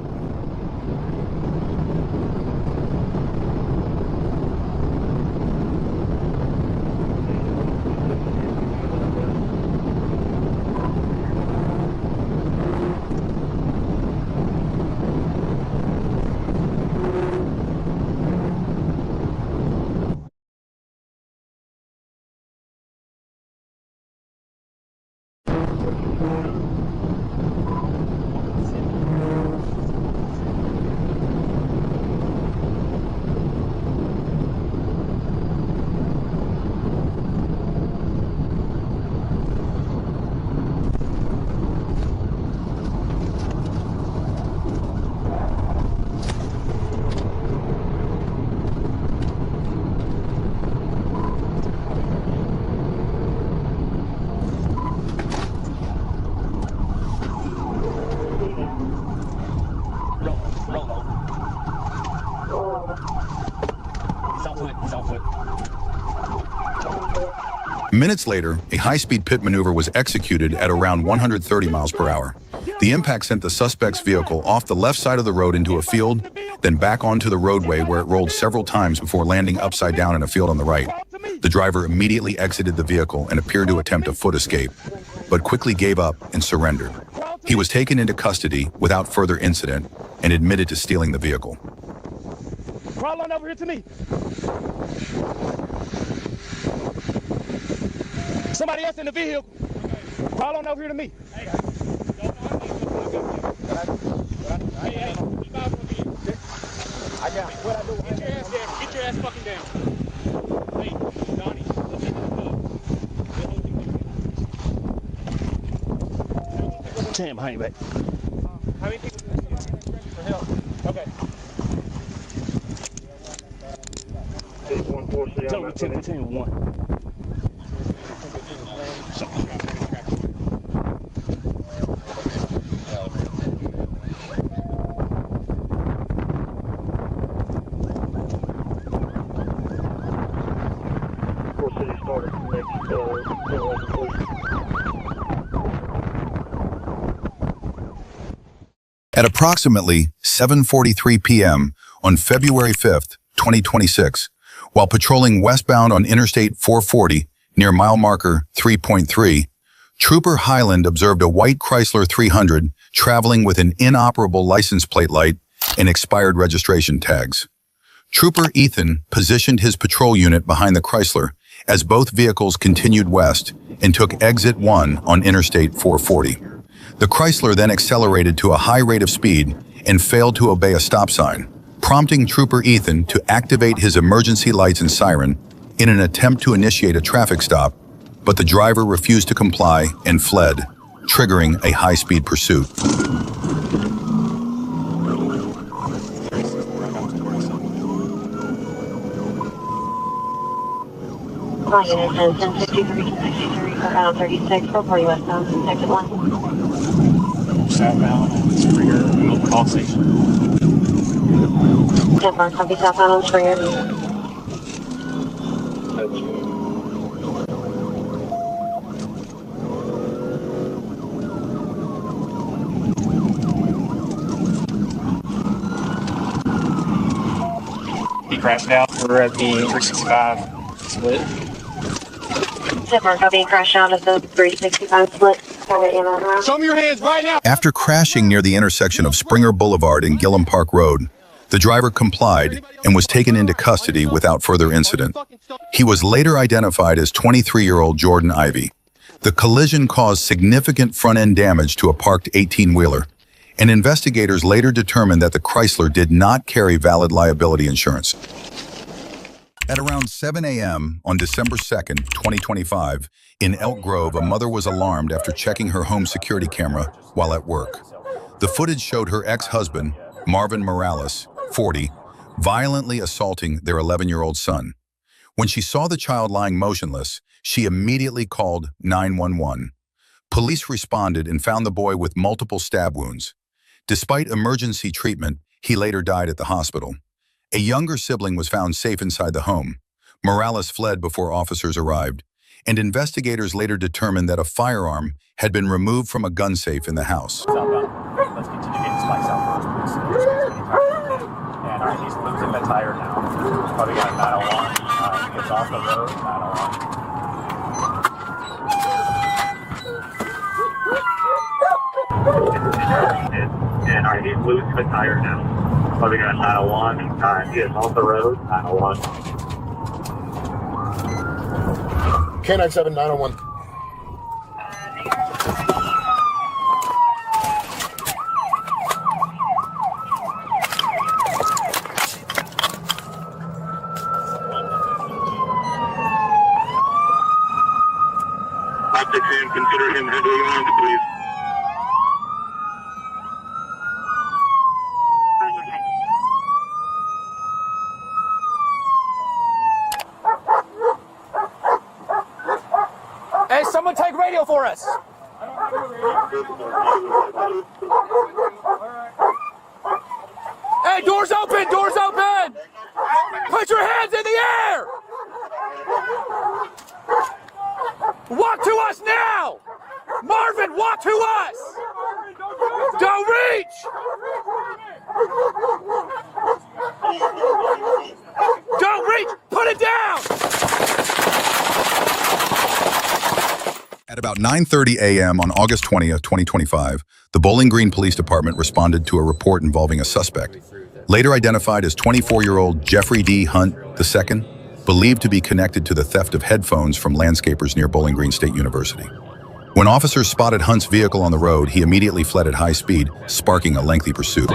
Speaker 1: Minutes later, a high-speed pit maneuver was executed at around 130 miles per hour. The impact sent the suspect's vehicle off the left side of the road into a field, then back onto the roadway where it rolled several times before landing upside down in a field on the right. The driver immediately exited the vehicle and appeared to attempt a foot escape, but quickly gave up and surrendered. He was taken into custody without further incident and admitted to stealing the vehicle.
Speaker 6: Crawl on over here to me.
Speaker 9: somebody else in the vehicle. Call on over here to me.
Speaker 5: Hey, you guys will be.
Speaker 9: I got what I do.
Speaker 5: Get your ass down. Get your ass fucking down. Hey, Donnie, let's get to the club.
Speaker 9: Damn, hang back.
Speaker 5: How many people for help? Okay.
Speaker 9: Tell me 10-1.
Speaker 1: At approximately 7:43 p.m. on February 5th, 2026, while patrolling westbound on Interstate 440 near mile marker 3.3, Trooper Highland observed a white Chrysler 300 traveling with an inoperable license plate light and expired registration tags. Trooper Ethan positioned his patrol unit behind the Chrysler as both vehicles continued west and took exit 1 on Interstate 440. The Chrysler then accelerated to a high rate of speed and failed to obey a stop sign, prompting Trooper Ethan to activate his emergency lights and siren in an attempt to initiate a traffic stop, but the driver refused to comply and fled, triggering a high-speed pursuit.
Speaker 3: All units in 1053 around 36, 440 westbound, exit 1.
Speaker 2: Southbound on Springer, call station.
Speaker 3: 10-4, copy southbound on Springer.
Speaker 2: He crashed out. We're at the 365 split.
Speaker 3: 10-4, copy crashed out at the 365 split.
Speaker 5: Show me your hands right now.
Speaker 1: After crashing near the intersection of Springer Boulevard and Gillum Park Road, the driver complied and was taken into custody without further incident. He was later identified as 23-year-old Jordan Ivey. The collision caused significant front-end damage to a parked 18-wheeler, and investigators later determined that the Chrysler did not carry valid liability insurance. At around 7 a.m. on December 2nd, 2025, in Elk Grove, a mother was alarmed after checking her home security camera while at work. The footage showed her ex-husband, Marvin Morales, 40, violently assaulting their 11-year-old son. When she saw the child lying motionless, she immediately called 911. Police responded and found the boy with multiple stab wounds. Despite emergency treatment, he later died at the hospital. A younger sibling was found safe inside the home. Morales fled before officers arrived, and investigators later determined that a firearm had been removed from a gun safe in the house.
Speaker 12: Let's continue getting spikes out first, please. And he's losing the tire now. Probably got a 901. He gets off the road, 901. And he's losing the tire now. Probably got a 901. He gets off the road, 901.
Speaker 9: K97 901.
Speaker 4: Consider him heavily armed, please.
Speaker 5: Hey, someone take radio for us. Hey, doors open, doors open. Put your hands in the air. Walk to us now. Marvin, walk to us. Don't reach. Don't reach. Put it down.
Speaker 1: At about 9:30 a.m. on August 20th, 2025, the Bowling Green Police Department responded to a report involving a suspect, later identified as 24-year-old Jeffrey D. Hunt II, believed to be connected to the theft of headphones from landscapers near Bowling Green State University. When officers spotted Hunt's vehicle on the road, he immediately fled at high speed, sparking a lengthy pursuit.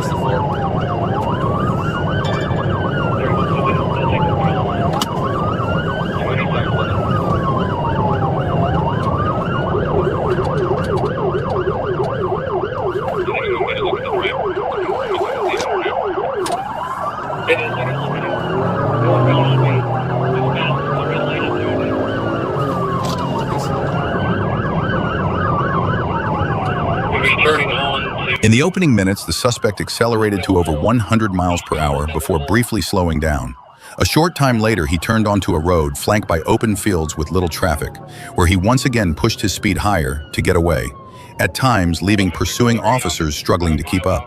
Speaker 1: In the opening minutes, the suspect accelerated to over 100 miles per hour before briefly slowing down. A short time later, he turned onto a road flanked by open fields with little traffic, where he once again pushed his speed higher to get away, at times leaving pursuing officers struggling to keep up.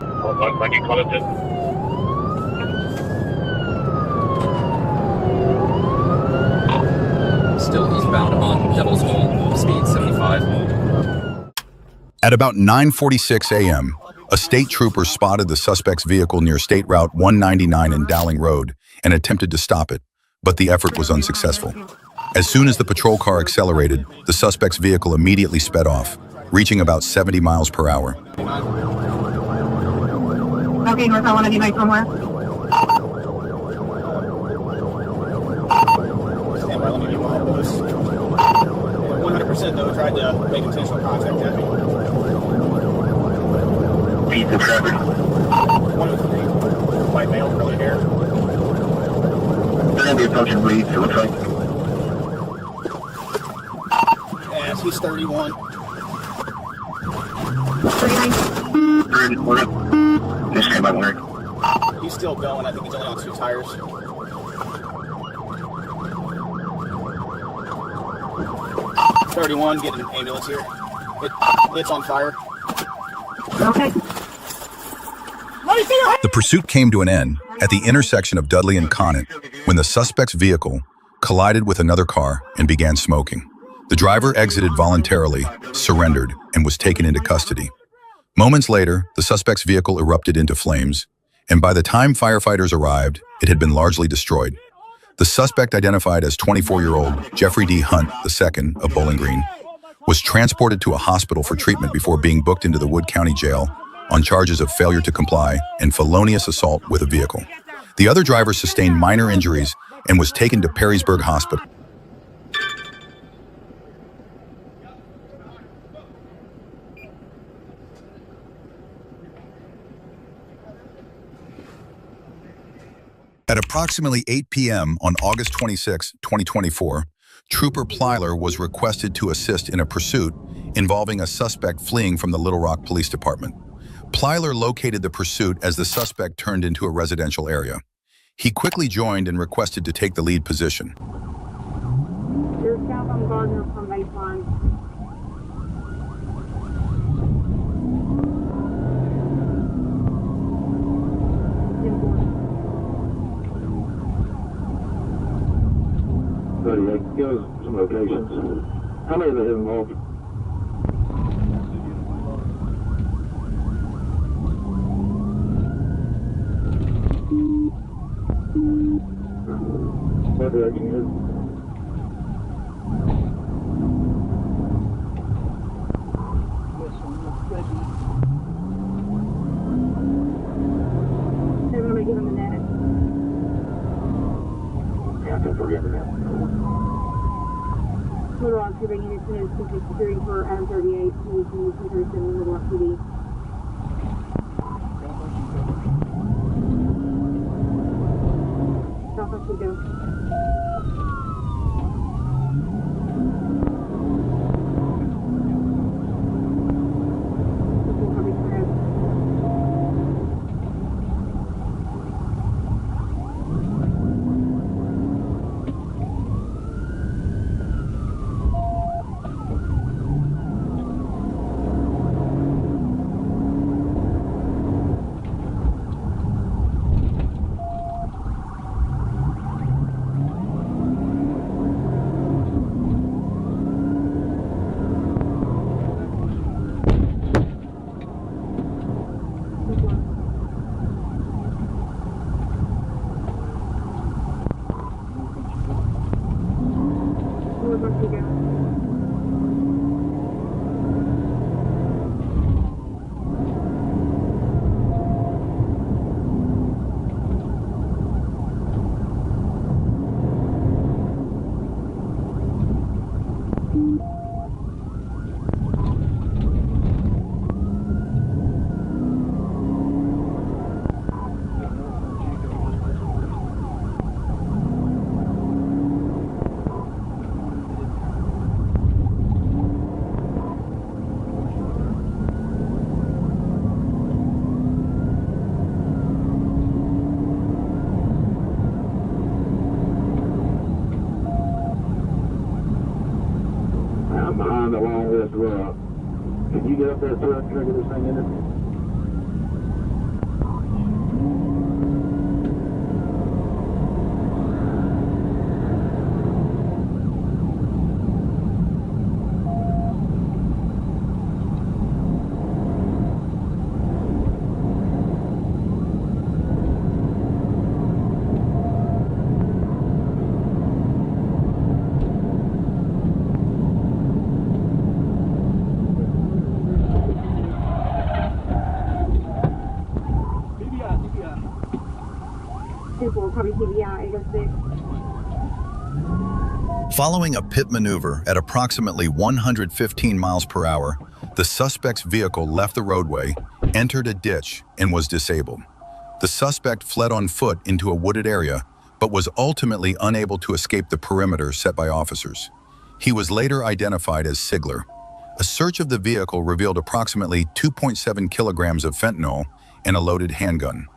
Speaker 13: Still eastbound on Devil's Hole, speed 75.
Speaker 1: At about 9:46 a.m., a state trooper spotted the suspect's vehicle near State Route 199 and Dowling Road and attempted to stop it, but the effort was unsuccessful. As soon as the patrol car accelerated, the suspect's vehicle immediately sped off, reaching about 70 miles per hour.
Speaker 3: Okay, North, I want to be my somewhere.
Speaker 12: Stand by, let me get my elbows. 100% though, tried to make intentional contact at me.
Speaker 4: Pizza Trevor.
Speaker 12: 103. White male, curly hair.
Speaker 4: They're going to be approaching Reed, so it looks like.
Speaker 12: Yes, he's 31.
Speaker 3: 39.
Speaker 4: Just stand by, Warwick.
Speaker 12: He's still going, I think he's only on 2 tires. .31, getting an ambulance here. It's on fire.
Speaker 3: Okay.
Speaker 1: The pursuit came to an end at the intersection of Dudley and Conant when the suspect's vehicle collided with another car and began smoking. The driver exited voluntarily, surrendered, and was taken into custody. Moments later, the suspect's vehicle erupted into flames, and by the time firefighters arrived, it had been largely destroyed. The suspect, identified as 24-year-old Jeffrey D. Hunt II of Bowling Green, was transported to a hospital for treatment before being booked into the Wood County Jail on charges of failure to comply and felonious assault with a vehicle. The other driver sustained minor injuries and was taken to Perrysburg Hospital. At approximately 8 p.m. on August 26, 2024, Trooper Plyler was requested to assist in a pursuit involving a suspect fleeing from the Little Rock Police Department. Plyler located the pursuit as the suspect turned into a residential area. He quickly joined and requested to take the lead position.
Speaker 3: There's south on Gardner from baseline.
Speaker 6: Give us some locations. How many of them involved? What direction is it?
Speaker 3: They're going to give him the net.
Speaker 6: Yeah, I think we're getting that.
Speaker 3: Little Rock, you're bringing it to security for Adam 38, who's in 237 Little Rock PD. Southwest we go.
Speaker 6: You get up there so I can try to get this thing in it.
Speaker 1: Following a pit maneuver at approximately 115 miles per hour, the suspect's vehicle left the roadway, entered a ditch, and was disabled. The suspect fled on foot into a wooded area, but was ultimately unable to escape the perimeter set by officers. He was later identified as Sigler. A search of the vehicle revealed approximately 2.7 kilograms of fentanyl and a loaded handgun.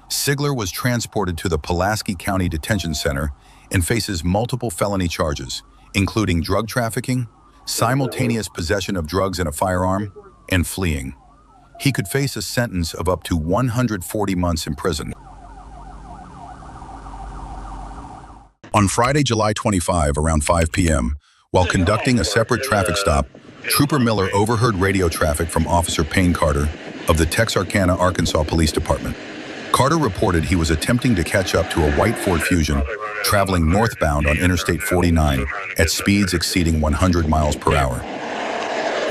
Speaker 1: Sigler was transported to the Pulaski County Detention Center and faces multiple felony charges, including drug trafficking, simultaneous possession of drugs and a firearm, and fleeing. He could face a sentence of up to 140 months in prison. On Friday, July 25, around 5 p.m., while conducting a separate traffic stop, Trooper Miller overheard radio traffic from Officer Payne Carter of the Texarkana, Arkansas Police Department. Carter reported he was attempting to catch up to a white Ford Fusion traveling northbound on Interstate 49 at speeds exceeding 100 miles per hour.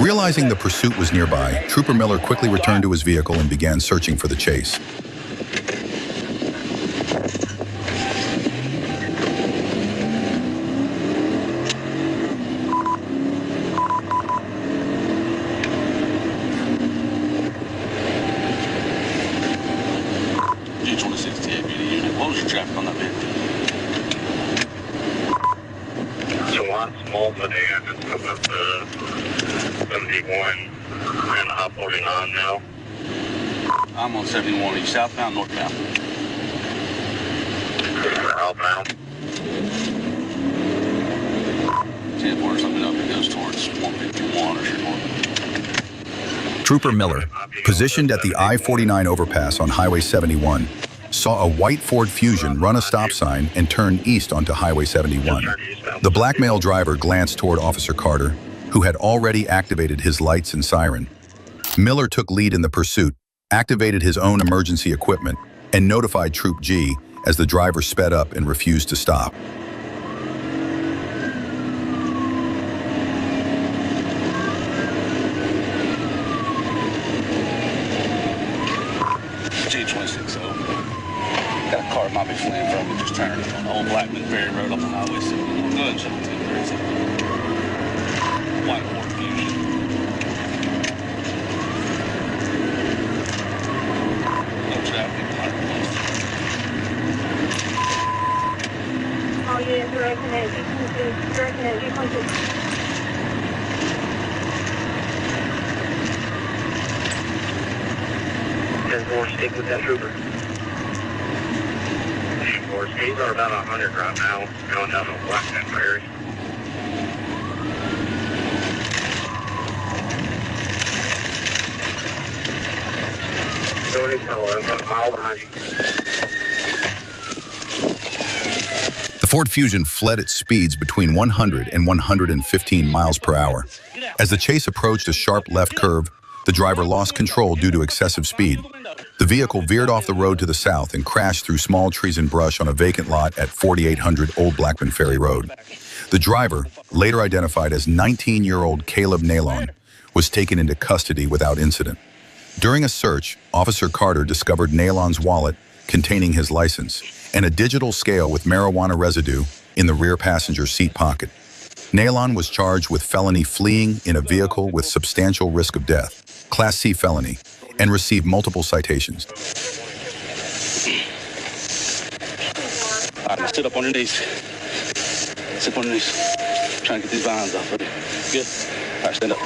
Speaker 1: Realizing the pursuit was nearby, Trooper Miller quickly returned to his vehicle and began searching for the chase.
Speaker 14: What was your traffic on that bit?
Speaker 4: It's a lot small today. I just come up to 71 and I-49 now.
Speaker 14: I'm on 71. Are you southbound, northbound?
Speaker 4: Southbound.
Speaker 14: 10-4 something up, it goes towards 151 or something.
Speaker 1: Trooper Miller, positioned at the I-49 overpass on Highway 71, saw a white Ford Fusion run a stop sign and turn east onto Highway 71. The black male driver glanced toward Officer Carter, who had already activated his lights and siren. Miller took lead in the pursuit, activated his own emergency equipment, and notified Troop G as the driver sped up and refused to stop.
Speaker 14: Got a car might be fleeing from me, just turned on the old Blackman Ferry Road up on Highway 71. Go ahead and shut the two crazy. White Ford Fusion. No traffic,
Speaker 3: Oh, yeah, direction at G22. Direction at G22.
Speaker 4: There's more stick with that trooper. Speeds are about 100 right now, going down the Blackman Ferry. Go ahead, fellow. I'm about a mile behind you.
Speaker 1: The Ford Fusion fled at speeds between 100 and 115 miles per hour. As the chase approached a sharp left curve, the driver lost control due to excessive speed. The vehicle veered off the road to the south and crashed through small trees and brush on a vacant lot at 4800 Old Blackman Ferry Road. The driver, later identified as 19-year-old Caleb Nalon, was taken into custody without incident. During a search, Officer Carter discovered Nalon's wallet containing his license and a digital scale with marijuana residue in the rear passenger seat pocket. Nalon was charged with felony fleeing in a vehicle with substantial risk of death, Class C felony, and received multiple citations.
Speaker 14: All right, now sit up on your knees. Sit up on your knees. Try and get these vines off of you. Good? All right, stand up.